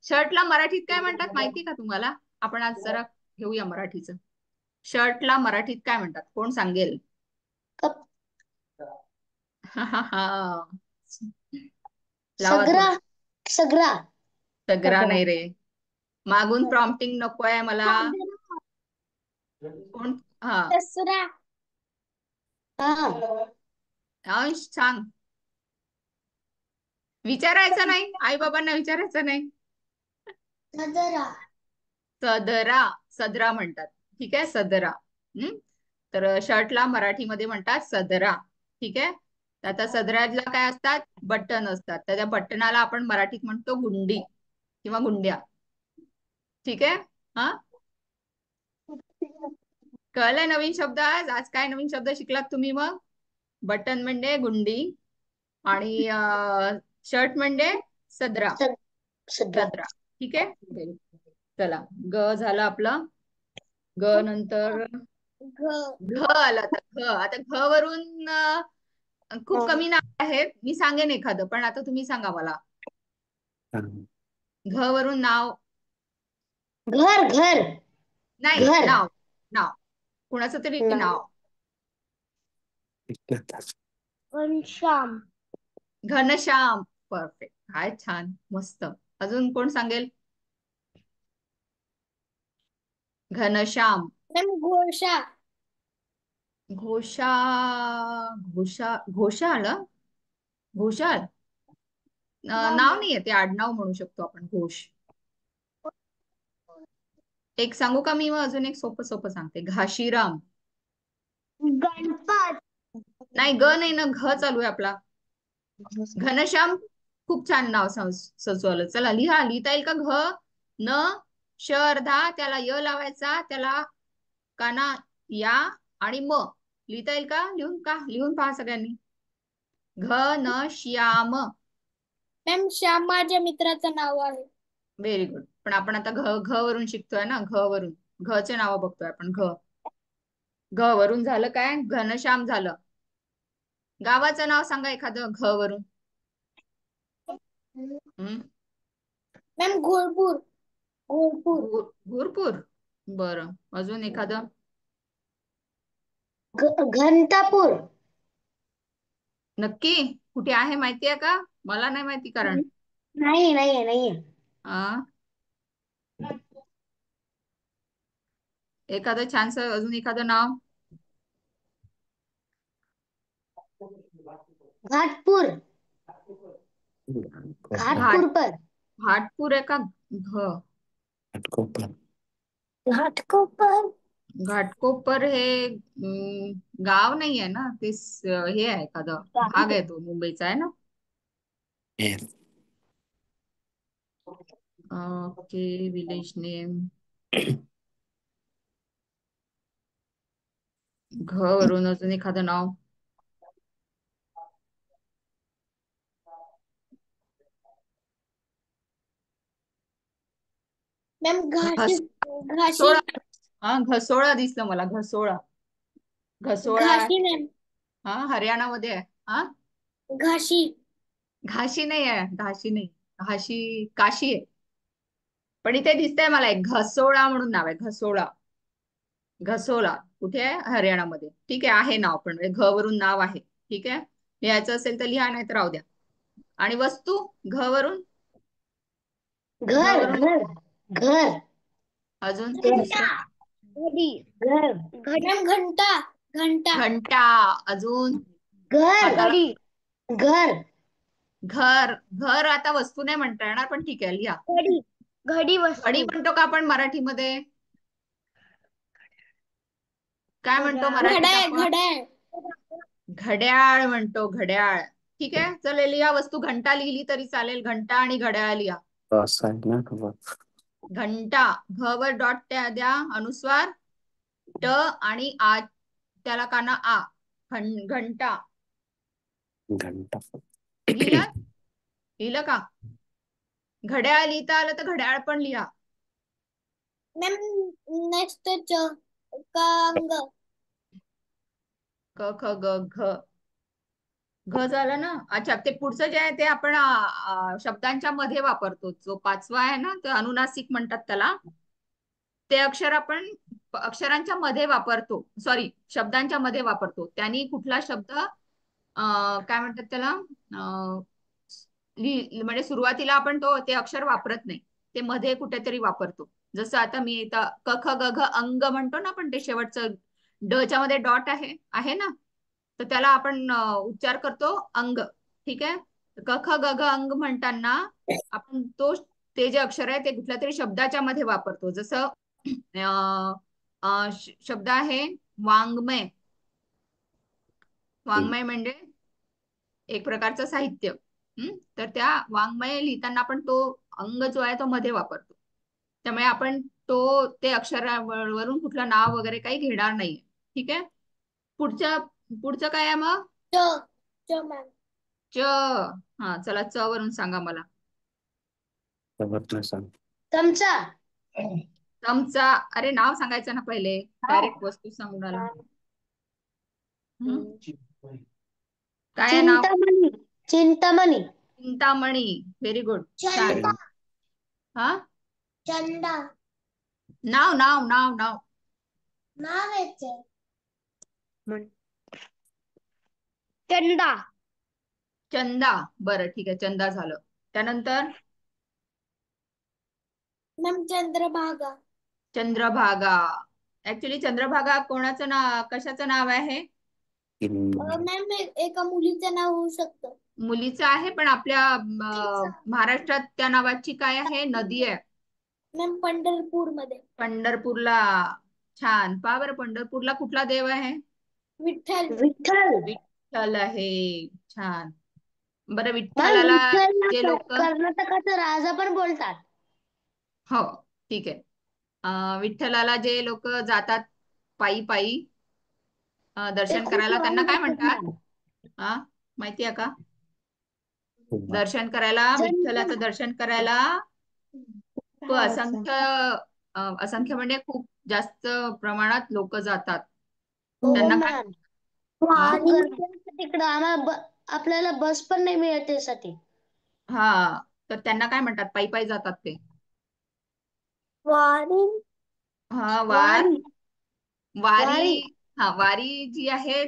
शर्टला मराठीत काय म्हणतात माहिती का तुम्हाला? आपण आज जरा घेऊया मराठीचं. शर्टला मराठीत काय म्हणतात? कोण सांगेल? कप लावा सगरा थोडं. सगरा सगरा नाही रे. मागून प्रॉम्प्टिंग नकोय मला. कोण? हा, दसरा अंश सांग. विचारायचं नाही, आई बाबांना विचारायचं नाही. सदरा सदरा. सदरा म्हणतात. ठीक आहे, सदरा. तर शर्टला मराठीमध्ये म्हणतात सदरा. ठीक आहे. तर आता सदराला काय असतात? बटन असतात. तर त्या बटनाला आपण मराठीत म्हणतो गुंडी किंवा गुंड्या. ठीक आहे. हा, कळलंय नवीन शब्द? आज आज काय नवीन शब्द शिकलात तुम्ही मग? बटन म्हणजे गुंडी आणि शर्ट म्हणजे सदरा. सदरा सदरा. ठीक आहे. चला, ग झालं आपलं. ग नंतर घ आलं. आता घ वरून खूप कमी नाव आहेत. मी सांगेन एखादं, पण आता तुम्ही सांगा मला. घ वरून नाव. घर घर नाही, घर नाव. नाव कुणाचं तरी नाव. घनश्याम घनश्याम. परफेक्ट. काय छान, मस्त. अजून कोण सांगेल? घनश्याम. घोषा घोषा. घोषाल. घोषाल नाव नाहीये ते, आडनाव म्हणू शकतो आपण. घोष. एक सांगू का मी? मग अजून एक सोपं सोपं सांगते. घाशीराम. गणपत नाही, ग नाही ना, घ चालू आहे आपला. घनश्याम खूप छान नाव सुचवलं. चला लिहा. लिहिता येईल का? घ न श अर्धा, त्याला य लावायचा, त्याला काना या आणि म. लिहिता येईल का? लिहून पहा सगळ्यांनी. घ न श्याम. मॅम श्याम माझ्या मित्राचं नाव आहे. Very good. पण आपण आता घ वरून शिकतोय ना. घ वरून घचे नाव बघतोय आपण. घ वरून झालं काय? घनश्याम झालं. गावाचं नाव सांगा एखादं घ वरून. मॅम घोरपूर घोरपूर घोरपूर. बरं, अजून एखादं? घनतापूर. नक्की कुठे आहे माहितीये का? मला नाही माहिती कारण. नाही आ एखादं छानसं अजून एखादं नाव. घाटपूर घाटपूर पर घाटपूर आहे का? घ. घाटकोपर घाटकोपर हे गाव नाही आहे ना ते. हे आहे, एखादं भाग आहे, तो मुंबईचा आहे ना. Okay, village name. घ वरून अजून एखादं नाव. मॅम घाशी घसोळा. घसोळा दिसलं मला. घसोळा. घसोळा आहे. घाशी मॅम हरियाणामध्ये आहे. घाशी घाशी नाही आहे. घाशी नाही. घाशी काशी आहे. पण इथे दिसतंय मला एक घसोळा म्हणून नाव आहे. घसोळा. घसोळा कुठे आहे? हरियाणामध्ये. ठीक आहे नाव, पण घ वरून नाव आहे. ठीक आहे. लिहायचं असेल तर लिहा, नाही तर राहू द्या. आणि वस्तू घ वरून. घर घर घर अजून घंटा दुसरं. मॅम घंटा घंटा घंटा. अजून घर हाताला. घर घर. घर आता वस्तू नाही म्हणता येणार, पण ठीक आहे, लिहा. घडी घडी घडी वस्तू म्हणतो का आपण मराठीमध्ये? काय म्हणतो मराठीत घड्याळ आपण? घड्याळ घड्याळ म्हणतो. घड्याळ. ठीक आहे. चल लिहा वस्तू. घंटा लिहिली तरी चालेल. घंटा आणि घड्याळ लिहा. घंटा. घ वर डॉट द्या, अनुस्वार. ट आणि आ, त्याला काना आ. घंटा. लिहिलं? लिहिलं का? घड्याळ लिहिता आलं तर घड्याळ पण लिहा. मॅम नेक्स्ट कंग क ख ग घ. घ झालं ना. अच्छा, ते पुढचं जे आहे ते आपण शब्दांच्या मध्ये वापरतो. जो पाचवा आहे ना, ते अनुनासिक म्हणतात त्याला. ते अक्षर आपण अक्षरांच्या मध्ये वापरतो. सॉरी, शब्दांच्या मध्ये वापरतो. त्यांनी कुठला शब्द काय म्हणतात त्याला, म्हणजे सुरुवातीला आपण ते अक्षर वापरत नाही. ते मध्ये कुठेतरी वापरतो. जसं आता मी इथं क ख ग घ अंग म्हणतो ना आपण, ते शेवटचं ड च्या मध्ये डॉट आहे ना, तर त्याला आपण उच्चार करतो अंग. ठीक आहे. क ख ग घ अंग म्हणताना आपण तो ते जे अक्षर आहे ते कुठल्या तरी शब्दाच्या मध्ये वापरतो. जसं शब्द आहे वाङ्मय. वाङ्मय म्हणजे एक प्रकारचं साहित्य. तर त्या वाङ्मय लिहिताना आपण तो अंग जो आहे तो मध्ये वापरतो. त्यामुळे आपण ते अक्षरावरून कुठलं नाव वगैरे काही घेणार नाहीये. ठीक आहे. पुढचं काय आहे मग? च च मॅम. च. हा चला, च वरून सांगा मला. त्याबद्दल सांग. चमचा. चमचा. अरे नाव सांगायचं ना पहिले, डायरेक्ट वस्तू सांगून आला. काय आहे नाव? चिंतामणी. चिंतामणी. चिंतामणी. Very good. छान. हा, चंदा. नाव नाव नाव नाव. नाव याचे चंदा. चंदा. बरं ठीक आहे, चंदा झालं. त्यानंतर मॅम चंद्रभागा. चंद्रभागा. ऍक्च्युली चंद्रभागा कोणाचं कशाचं नाव आहे? मॅम एका मुलीचं नाव होऊ शकतं. मुलीचं आहे, पण आपल्या महाराष्ट्रात त्या नावाची काय आहे? नदी आहे. मॅम पंढरपूर मध्ये. पंढरपूरला. छान. पहा बरं, पंढरपूरला कुठला देव आहे? विठ्ठल. विठ्ठल. विठ्ठल आहे. छान. बरं, विठ्ठलाला जे लोक, कर्नाटकाचा राजा पण बोलतात. हो ठीक आहे. विठ्ठलाला जे लोक जातात पायी पायी दर्शन करायला, त्यांना काय म्हणतात? माहिती आहे का? दर्शन करायला, विठ्ठलाचं दर्शन करायला असंख्य म्हणजे खूप जास्त प्रमाणात लोक जातात. त्यांना काय? तिकडं आम्हाला आपल्याला बस पण नाही मिळत त्यासाठी. हा, तर त्यांना काय म्हणतात? पायी पायी जातात ते. वारी. हा, वारी. वारी. हा, वारी जी आहे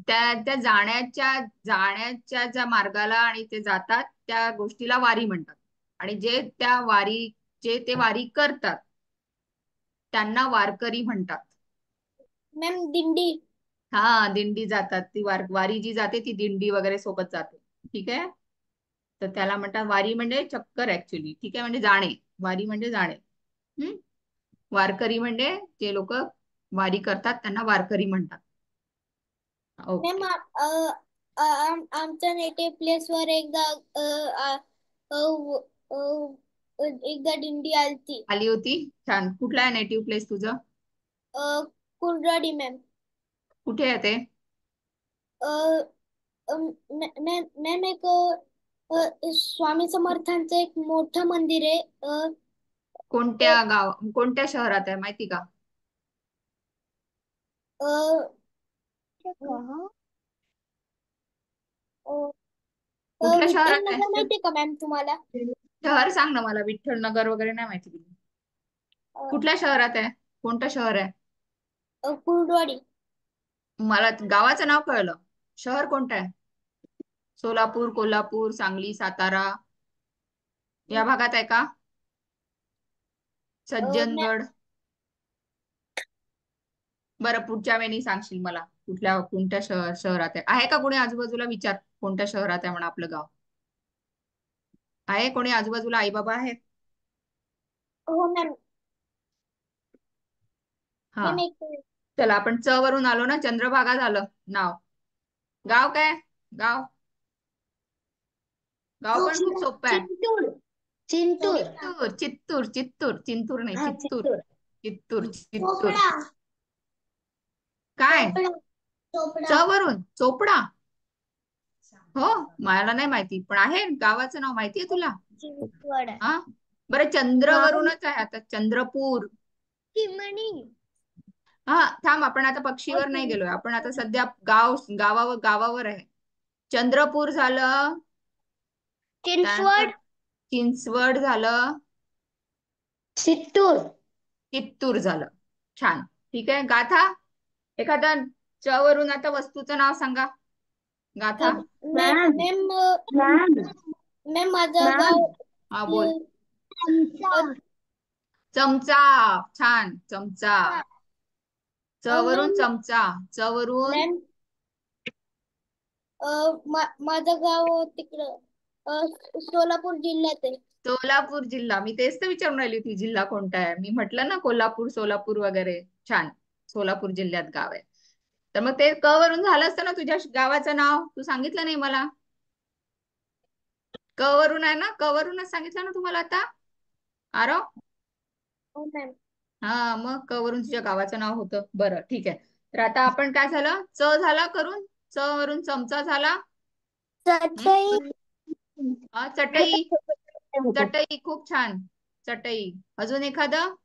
त्या जाण्याच्या ज्या मार्गाला आणि ते जातात त्या गोष्टीला वारी म्हणतात. आणि जे ते वारी करतात त्यांना वारकरी म्हणतात. मॅम दिंडी. हा, दिंडी जातात. ती वारी जी जाते ती दिंडी वगैरे सोबत जाते. ठीक आहे. तर त्याला म्हणतात वारी, म्हणजे चक्कर ऍक्च्युली. ठीक आहे, म्हणजे जाणे. वारी म्हणजे जाणे. वारकरी म्हणजे जे लोक वारी करतात त्यांना वारकरी म्हणतात. ओके. मॅम आमच्या नेटिव्ह प्लेस वर एकदा दिंडी आली होती. छान. कुठला आहे नेटिव्ह प्लेस तुझं? कुर्राडी मॅम. कुठे आहे ते? मॅम एक स्वामी समर्थांचं एक मोठं मंदिर आहे. कोणत्या शहरात आहे माहिती का? कुठल्या विठ्ठल शहरात नगर आहे? माहितीये का मॅम तुम्हाला? शहर सांग ना मला. विठ्ठल नगर वगैरे नाही माहिती. कुठल्या शहरात आहे? कोणतं शहर आहे? कुर्डवाडी. मला गावाचं नाव कळलं. शहर कोणतं आहे? सोलापूर, कोल्हापूर, सांगली, सातारा या भागात आहे का? सज्जनगड. बरं, पुढच्या वेळी सांगशील मला कोणत्या शहरात आहे. आहे का कोणी आजूबाजूला? विचार कोणत्या शहरात आहे म्हणा आपलं गाव. आहे कोणी आजूबाजूला? आई बाबा आहेत? हो मॅम. हा, चला आपण च वरून आलो ना. चंद्रभागा झालं नाव. गाव काय? गाव गाव पण खूप सोपं आहे. चिंतूर. चित्तूर नाही, हा, चित्तूर. चित्तूर. चोपडा. काय? चोपडा. च वरून चोपडा. हो, मला नाही माहिती, पण आहे. गावाचं नाव माहितीये तुला? हा, बरं. चंद्र वरूनच आहे आता. चंद्रपूर. हा, थांब, आपण आता पक्षीवर नाही गेलोय. आपण आता सध्या गावावर आहे. चंद्रपूर झालं. त्यानंतर चिंचवड झालं. चित्तूर झालं. छान. ठीक आहे. गाथा. एखादा च वरून आता वस्तूचं नाव सांगा. गाथा. मॅम माझं गाव हा, बोल. चमचा. छान. चमचा. च वरून चमचा. च वरून माझं गाव तिकडं सोलापूर जिल्ह्यात आहे. सोलापूर जिल्हा. मी तेच तर विचारून राहिली होती जिल्हा कोणता आहे. मी म्हटलं ना कोल्हापूर, सोलापूर वगैरे. छान. सोलापूर जिल्ह्यात गाव आहे. तर मग ते क वरून झालं असतं ना तुझ्या गावाचं नाव. तू सांगितलं नाही मला. क वरून आहे ना, क वरूनच सांगितलं ना तुम्हाला आता. आरो. हो मॅम. हा मग क वरून तुझ्या गावाचं नाव होतं. बरं ठीक आहे. तर आता आपण काय झालं, च झाला करून, च वरून चमचा झाला. चटई. हा चटई. चटई खूप छान. चटई. अजून एखादं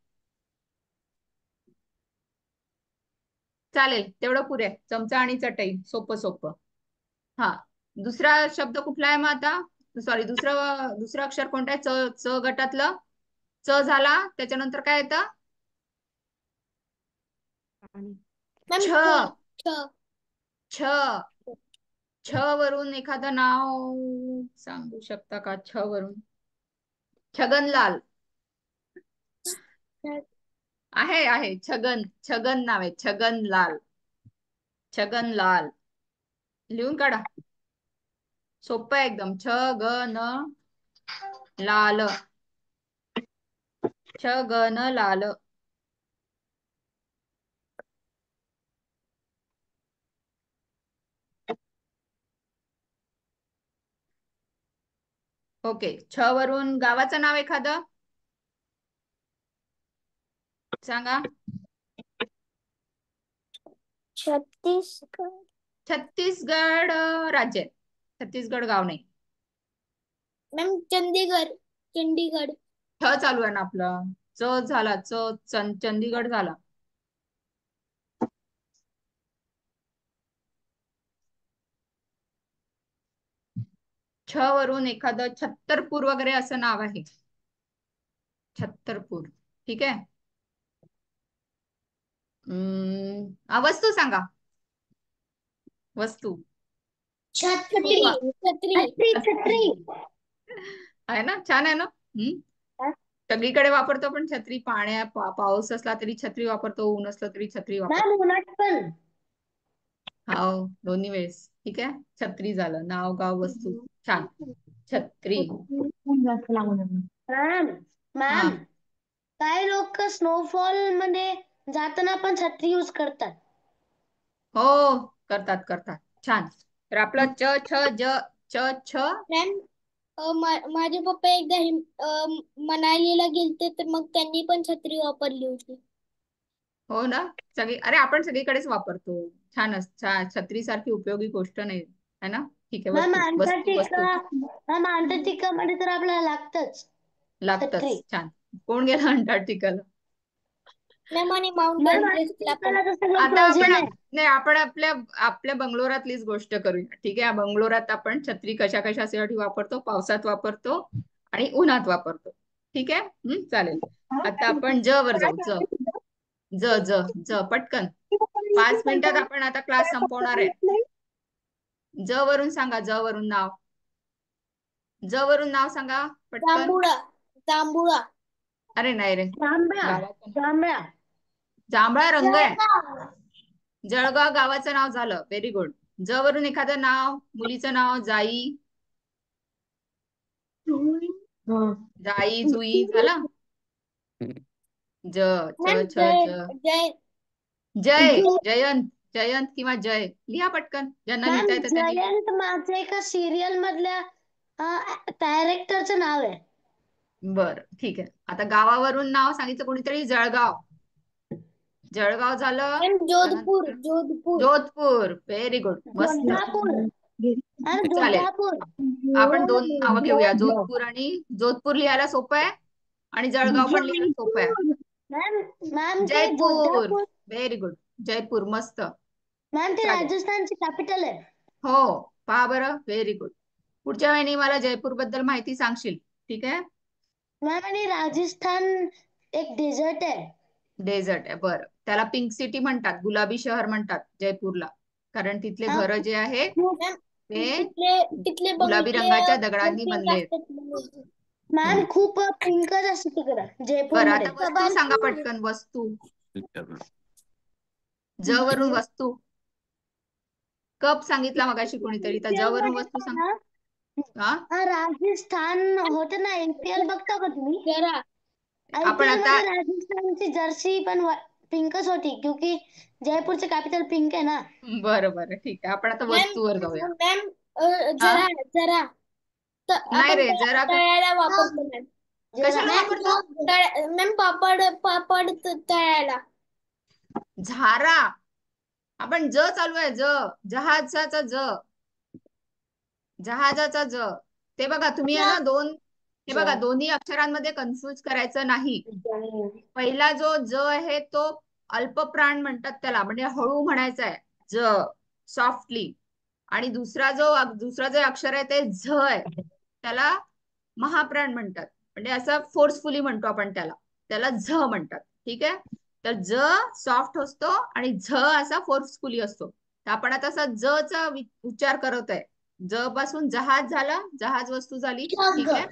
चालेल, तेवढं पुरे. चमचा आणि चटई, सोपं सोपं. हा. दुसरा शब्द कुठला आहे मग आता? सॉरी, दुसरं दुसरं अक्षर कोणतं आहे? च, च गटातलं. च झाला, त्याच्यानंतर काय येतं? मॅम छ. छ. छ. छ वरून एखादं नाव सांगू शकता का? छ वरून. छगनलाल. आहे छगन. छगन नाव आहे. छगनलाल. छगनलाल. लिहून काढा. सोपं आहे एकदम. छ ग न लाल. छ ग न लाल. ओके. छ वरून गावाचं नाव एखादं सांगा. छत्तीसगड. छत्तीसगड राज्य आहे. छत्तीसगड गाव नाही. मॅम चंदीगड. चंडीगड. छ चालू आहे ना आपलं. च झाला. चंदीगड झाला. छ वरून एखादं छत्तरपूर वगैरे असं नाव आहे. छत्तरपूर. ठीक आहे. वस्तू सांगा. वस्तू. छत्री. वा. छत्री. छत्री. आहे ना, छान आहे ना. सगळीकडे वापरतो पण छत्री. पाऊस असला तरी छत्री वापरतो, ऊन असलं तरी छत्री वापरतो. मॅम उन्हात पण. हो, दोन्ही वेळेस. ठीक आहे. छत्री झालं. नाव, गाव, वस्तू. छान. छत्री. मॅम. हा. मॅम काही लोक स्नोफॉल मध्ये जाताना पण छत्री यूज करतात. हो, करतात करतात. छान. तर आपला च छ ज च छ. मॅम माझे पप्पा एकदा मनालीला गेलते तर मग त्यांनी पण छत्री वापरली होती. हो ना. अरे आपण सगळीकडेच वापरतो. छान. छत्री सारखी उपयोगी गोष्ट नाही है ना. ठीक आहे. मॅम वस्तू वस्तू वस्तू. अंटार्क्टिका मध्ये तर आपल्याला लागतच लागतच. छत्री. छान. कोण गेला अंटार्क्टिकाला? मॅम आणि माउंट एव्हरेस्टला पण. आता आपण नाही, आपण आपल्या आपल्या बंगलोरातलीच गोष्ट करूया. ठीक आहे. बंगलोरात आपण छत्री कशा कशासाठी वापरतो? पावसात वापरतो आणि उन्हात वापरतो. ठीक आहे. चालेल. आता आपण ज वर जाऊ. ज ज ज ज पटकन. 5 मिनिटात आपण आता क्लास संपवणार आहे. ज वरून सांगा. ज वरून नाव. ज वरून नाव सांगा पटकन. जांभुळा. जांभुळा. अरे नाही रे. जांभळा. जांभळा. जांभळा रंग आहे. जळगाव गावाचं नाव झालं. Very good. ज वरून एखादं नाव. मुलीचं नाव. जाई. जाई, जुई झालं. ज च छ ज. जय. जय. जयंत. जयंत किंवा जय. लिहा पटकन. ज्यांना लिहिता येतं त्यांनी. जयंत माझं एका सिरियल मधल्या डायरेक्टरचं नाव आहे. बर ठीक आहे. आता गावावरून नाव सांगितलं कोणीतरी. जळगाव. जळगाव झालं. जोधपूर. त्यानंतर जोधपूर. जोधपूर. Very good. मस्त. जोधापूर. चालेल. जोधापूर. आपण 2 नावं घेऊया. जोधपूर आणि जोधपूर लिहायला सोपं आहे आणि जळगाव पण लिहायला सोपं आहे. मॅम ते जयपूर. जोधापूर. Very good. जयपूर. मस्त. मॅम ते चालेल. राजस्थानची कॅपिटल आहे. हो. पहा बरं. Very good. पुढच्या वेळी मला जयपूर बद्दल माहिती सांगशील. ठीक आहे. मॅम आणि राजस्थान एक डेझर्ट आहे. डेझर्ट आहे. बरं. त्याला पिंक सिटी म्हणतात. गुलाबी शहर म्हणतात जयपूरला. कारण तिथले घर जे आहे ते तिथले गुलाबी रंगाच्या दगडांनी बनले. मॅम खूप पिंकच असते तिकडं जयपूर बरं. मध्ये. आता वस्तू सांगा पटकन. वस्तू. ज वरून वस्तू. कप सांगितला मगाशी कोणीतरी. तर ज वरून वस्तू सांग. हा राजस्थान होतं ना IPL बघता का तुम्ही? जरा आपण IPL आता मध्ये राजस्थानची जर्सी पण पिंकच होती क्योंकि जयपूरचं कॅपिटल पिंक आहे ना. बरं बरं ठीक आहे, आपण आता मॅम वस्तूवर जाऊया. मॅम हा जरा जरा तर नाही आपण रे, जरा तळायला वापरतो मॅम. कशाला वापरतो? मॅम पापड पापड तळायला. झारा. आपण ज चालू आहे, जहाजाचा जहाजाचा ते बघा तुम्ही आहे ना हे बघा दोन्ही अक्षरांमध्ये कन्फ्यूज करायचं नाही. पहिला जो ज आहे तो अल्पप्राण म्हणतात त्याला, म्हणजे हळू म्हणायचा आहे ज, सॉफ्टली. आणि दुसरा जो अक्षर आहे ते झ आहे, त्याला महाप्राण म्हणतात, म्हणजे असं फोर्सफुली म्हणतो आपण त्याला झ म्हणतात. ठीक आहे, तर ज सॉफ्ट असतो आणि झ असा फोर्सफुली असतो. तर आपण आता असा ज चा उच्चार करत आहे. ज पासून जहाज झाला, जहाज वस्तू झाली. ठीक आहे,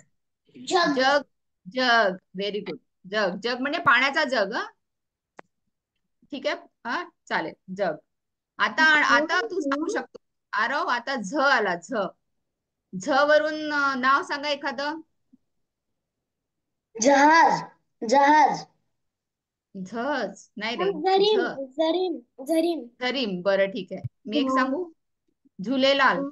जग जग व्हेरी गुड. जग जग म्हणजे पाण्याचा जग. ठीक आहे, हा चालेल, जग. आता आता तू सांगू शकतो आरव. आता झ आला, झ वरून नाव सांगा एखादं. जहाज जहाज झज नाही रे, झरीम झ. झरीम झरीम. झरीम. बरं ठीक आहे, मी एक सांगू. झुलेलाल.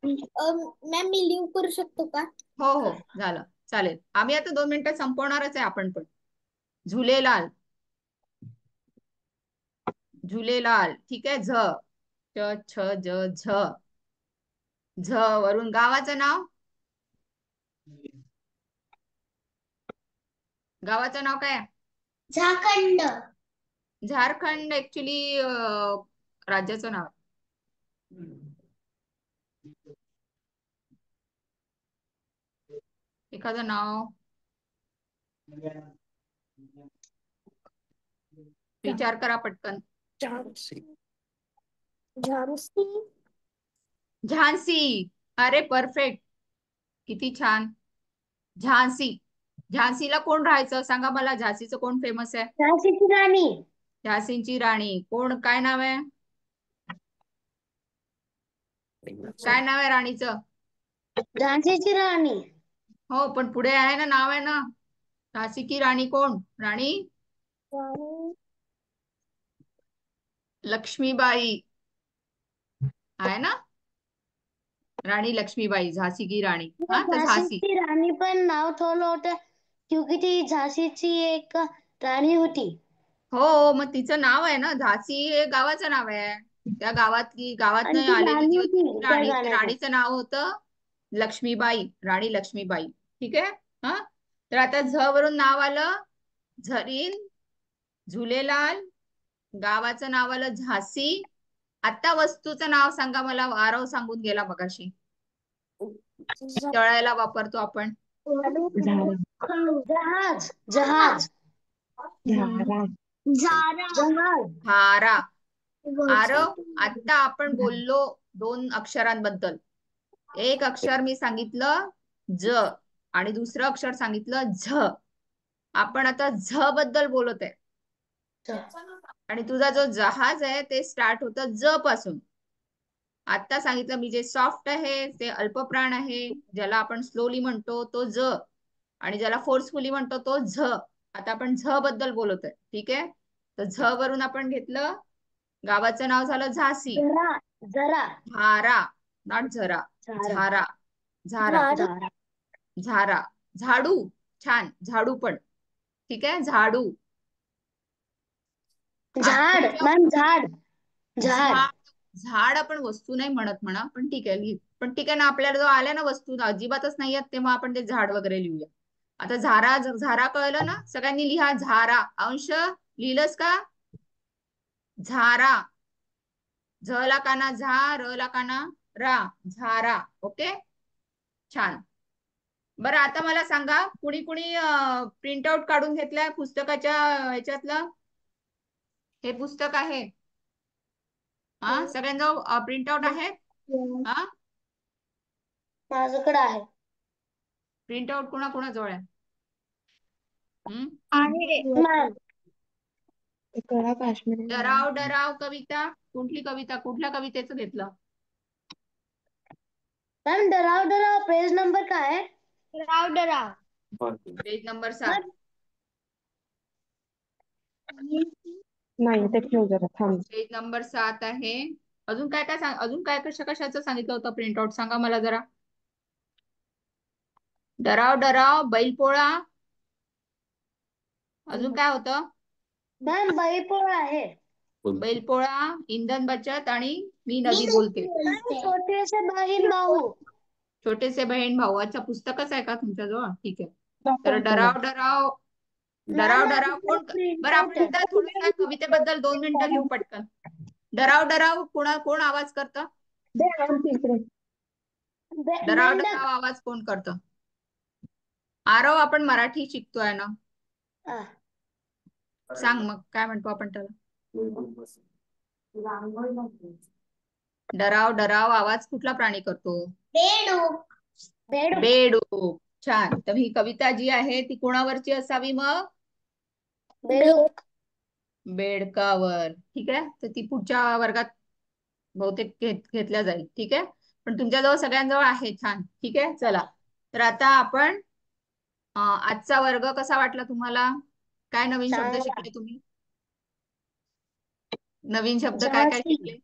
मॅम मी लिव्ह करू शकतो का? हो हो झालं, चालेल. आम्ही आता 2 मिनिटात संपवणारच आहे आपण पण. झुलेलाल, झुलेलाल. ठीक आहे, झ च छ ज झ. झ वरून गावाचं नाव. गावाचं नाव काय आहे? झारखंड. झारखंड ऍक्च्युली राज्याचं नाव आहे. एखादं नाव विचार करा पटकन. झांसी. अरे परफेक्ट, किती छान. झांसी. झांसीला कोण राहायचं सांगा मला. झांसीचं कोण फेमस आहे? झाशीची राणी. झांसीची राणी कोण, काय नाव आहे? काय नाव आहे राणीचं? झाशीची राणी. हो पण पुढे आहे ना, नाव आहे ना. झांसी की राणी कोण? राणी लक्ष्मीबाई आहे ना. राणी लक्ष्मीबाई, झांसी की राणी. हा तर झांसी. झाशीची राणी पण नाव ठेवलं होतं क्योंकि ती झाशीची एक राणी होती. हो मग तिचं नाव आहे ना, झांसी हे गावाचं नाव आहे. त्या गावात आणि ती आलेली राणी जी होती होती त्या राणी, त्या गाण्याचं. राणीचं नाव होतं लक्ष्मीबाई, राणी लक्ष्मीबाई. ठीक आहे, हा. तर आता झ वरून नाव आलं झरीन, झुलेलाल. गावाचं नाव आलं झांसी. आता वस्तूचं नाव सांगा मला. आरव सांगून गेला मगाशी. तळायला वापरतो आपण. जहाज जहाज जहाज. हारा. आरव आता आपण बोललो 2 अक्षरांबद्दल. एक अक्षर मी सांगितलं ज आणि दुसरं अक्षर सांगितलं झ. आपण आता झ बद्दल बोलत आहे. आणि तुझा जो जहाज आहे ते स्टार्ट होतं ज पासून. आता सांगितलं मी, जे सॉफ्ट आहे ते अल्पप्राण आहे, ज्याला आपण स्लोली म्हणतो तो ज, आणि ज्याला फोर्सफुली म्हणतो तो झ. आता आपण झ बद्दल बोलत आहे. ठीक आहे, तर झ वरून आपण घेतलं गावाचं नाव झालं झांसी. जरा जरा झारा, नॉट झरा. झारा, झारा, झारा. झारा. झाडू. छान, झाडू पण. ठीक आहे, झाडू. झाड मॅम झाड झाड. झाड आपण वस्तू नाही म्हणत म्हणा, पण ठीक आहे लिह. पण ठीक आहे ना, आपल्याला जो आल्या ना वस्तू अजिबातच नाही आहेत, तेव्हा आपण ते झाड वगैरे लिहूया. आता झारा कळलं ना सगळ्यांनी. लिहा झारा. अंश लिहिलंस का? झारा. झ ला काना झा, र ला काना रा. झारा. ओके, छान. बरं आता मला सांगा, कुणी कुणी प्रिंट आउट काढून घेतलाय पुस्तकाच्या ह्याच्यातलं? हे पुस्तक आहे, हा सगळ्यांना प्रिंट आउट आहे. हा माझ्याकडे आहे. प्रिंट आउट कोणाजवळ आहे? मॅम डराव डराव कविता. कुठली कविता, कुठल्या कवितेचं घेतलं? मैम डराव डराव पेज नंबर का है? डराव डराव पेज नंबर 7. नाही ते ठेव जरा थांब. पेज नंबर 7 आहे. अजून काय काय अजून काय कशाचं सांगितलं होतं प्रिंटआउट सांगा मला जरा. डराव डराव, बैलपोळा, अजून काय होतं? मैम बैलपोळा आहे. बैलपोळा, इंधन बचत आणि मी नदी बोलते. छोटे से बहीण भाऊ. छोटेसे बहीण भाऊ. अच्छा, पुस्तकच आहे का तुमच्याजवळ? ठीक आहे. तर दाखव त्याला. डराव डराव डराव डराव कोण बरं आपण एकदा थोडं कवितेबद्दल 2 मिनिटं घेऊ पटकन. डराव डराव कोण आवाज करतं? दे आमची इकडे. डराव डराव आवाज कोण करतं? आरव, आपण मराठी शिकतोय ना, आ, सांग मग काय म्हणतो आपण त्याला. डराव डराव आवाज कुठला प्राणी करतो? बेडूक. बेडूक. बेडूक. छान. तर ही कविता जी आहे ती कोणावरची असावी मग? बेडूक. बेडकावर. ठीक आहे. तर ती पुढच्या वर्गात बहुतेक घेतल्या जाईल. ठीक आहे. पण तुमच्याजवळ सगळ्यांजवळ आहे. छान. ठीक आहे. चला, तर आता आपण आजचा वर्ग कसा वाटला तुम्हाला? काय नवीन शब्द चांगला. शिकले तुम्ही? नवीन शब्द काय काय झाशी. शिकले?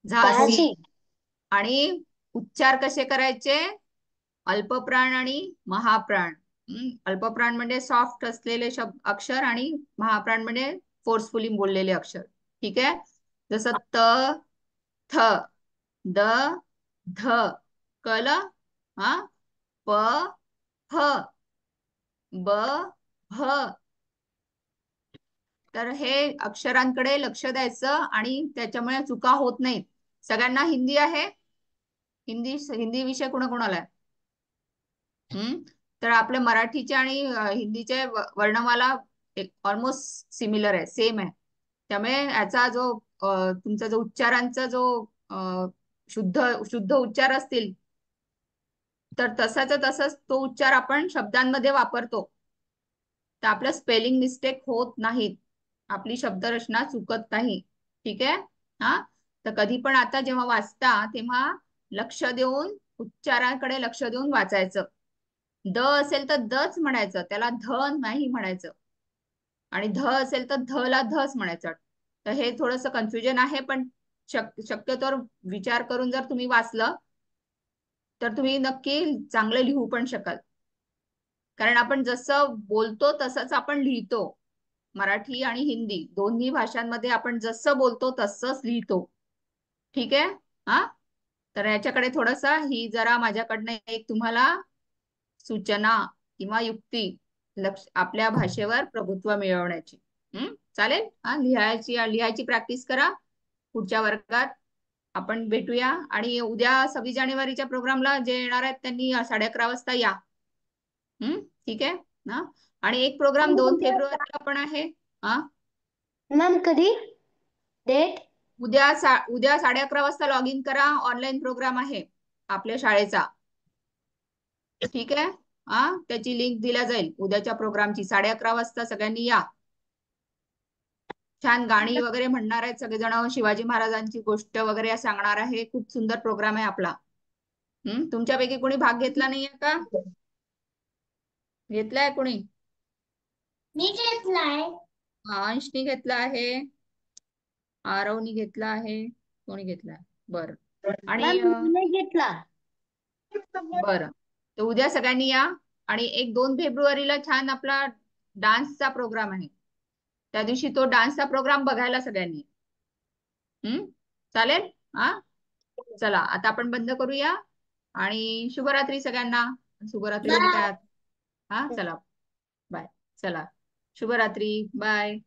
झाशी. झाशी. आणि उच्चार कसे करायचे? अल्पप्राण आणि महाप्राण. अल्पप्राण म्हणजे सॉफ्ट असलेले शब्द अक्षर आणि महाप्राण म्हणजे फोर्सफुली बोललेले अक्षर. ठीक आहे. जसं त, थ, द, ध, कल, हा, प, ह, ब, ह. तर हे अक्षरांकडे लक्ष द्यायचं आणि त्याच्यामुळे चुका होत नाहीत. सगळ्यांना हिंदी आहे? हिंदी विषय कोणाकोणाला आहे? तर आपल्या मराठीचे आणि हिंदीचे वर्णमाला ऑलमोस्ट सिमिलर आहे, सेम आहे. त्यामुळे याचा जो तुमचा जो उच्चारांचा जो शुद्ध उच्चार असतील तर तसंच तो उच्चार आपण शब्दांमध्ये वापरतो. तर आपलं स्पेलिंग मिस्टेक होत नाहीत, आपली शब्दरचना चुकत नाही. ठीक आहे. हा, तर कधी पण आता जेव्हा वाचता तेव्हा लक्ष देऊन उच्चाराकडे लक्ष देऊन वाचायचं. द असेल तर दच म्हणायचं, त्याला ध नाही म्हणायचं. आणि ध असेल तर ध ला धच म्हणायचं. तर हे थोडंसं कन्फ्युजन आहे, पण शक्यतोवर विचार करून जर तुम्ही वाचलं तर तुम्ही नक्की चांगलं लिहू पण शकाल. कारण आपण जसं बोलतो तसंच आपण लिहितो. मराठी आणि हिंदी दोन्ही भाषांमध्ये आपण जसं बोलतो तसंच लिहितो. ठीक आहे. हा, तर याच्याकडे थोडंसं ही जरा माझ्याकडनं एक तुम्हाला सूचना किंवा युक्ती आपल्या भाषेवर प्रभुत्व मिळवण्याची. चालेल. हा, लिहायची प्रॅक्टिस करा. पुढच्या वर्गात आपण भेटूया. आणि उद्या 26 जानेवारीच्या प्रोग्रामला जे येणार आहेत त्यांनी 11:30 वाजता या. ठीक आहे ना. आणि एक प्रोग्राम 2 फेब्रुवारीला पण आहे. हा, मैम कधी डेट? उद्या 11:30 वाजता लॉग इन करा. ऑनलाईन प्रोग्राम आहे आपल्या शाळेचा. ठीक आहे. हा, त्याची लिंक दिल्या जाईल उद्याच्या प्रोग्रामची. 11:30 वाजता सगळ्यांनी या. छान गाणी वगैरे म्हणणार आहेत सगळेजण. शिवाजी महाराजांची गोष्ट वगैरे सांगणार आहे. खूप सुंदर प्रोग्राम आहे आपला. तुमच्यापैकी कोणी भाग घेतला नाहीये का? घेतलाय कोणी? मी घेतलाय. अंशनी घेतला आहे, आरवनी घेतला आहे. कोणी घेतलाय? बरं. आणि मैम मी घेतला. बरं, तर उद्या सगळ्यांनी या. आणि 1-2 फेब्रुवारीला छान आपला डान्सचा प्रोग्राम आहे. त्या दिवशी तो डान्सचा प्रोग्राम बघायला सगळ्यांनी. चालेल. हा, चला आता आपण बंद करूया. आणि शुभरात्री सगळ्यांना. शुभरात्री म्हणजे काय? हा, चला बाय. चला, शुभरात्री. बाय.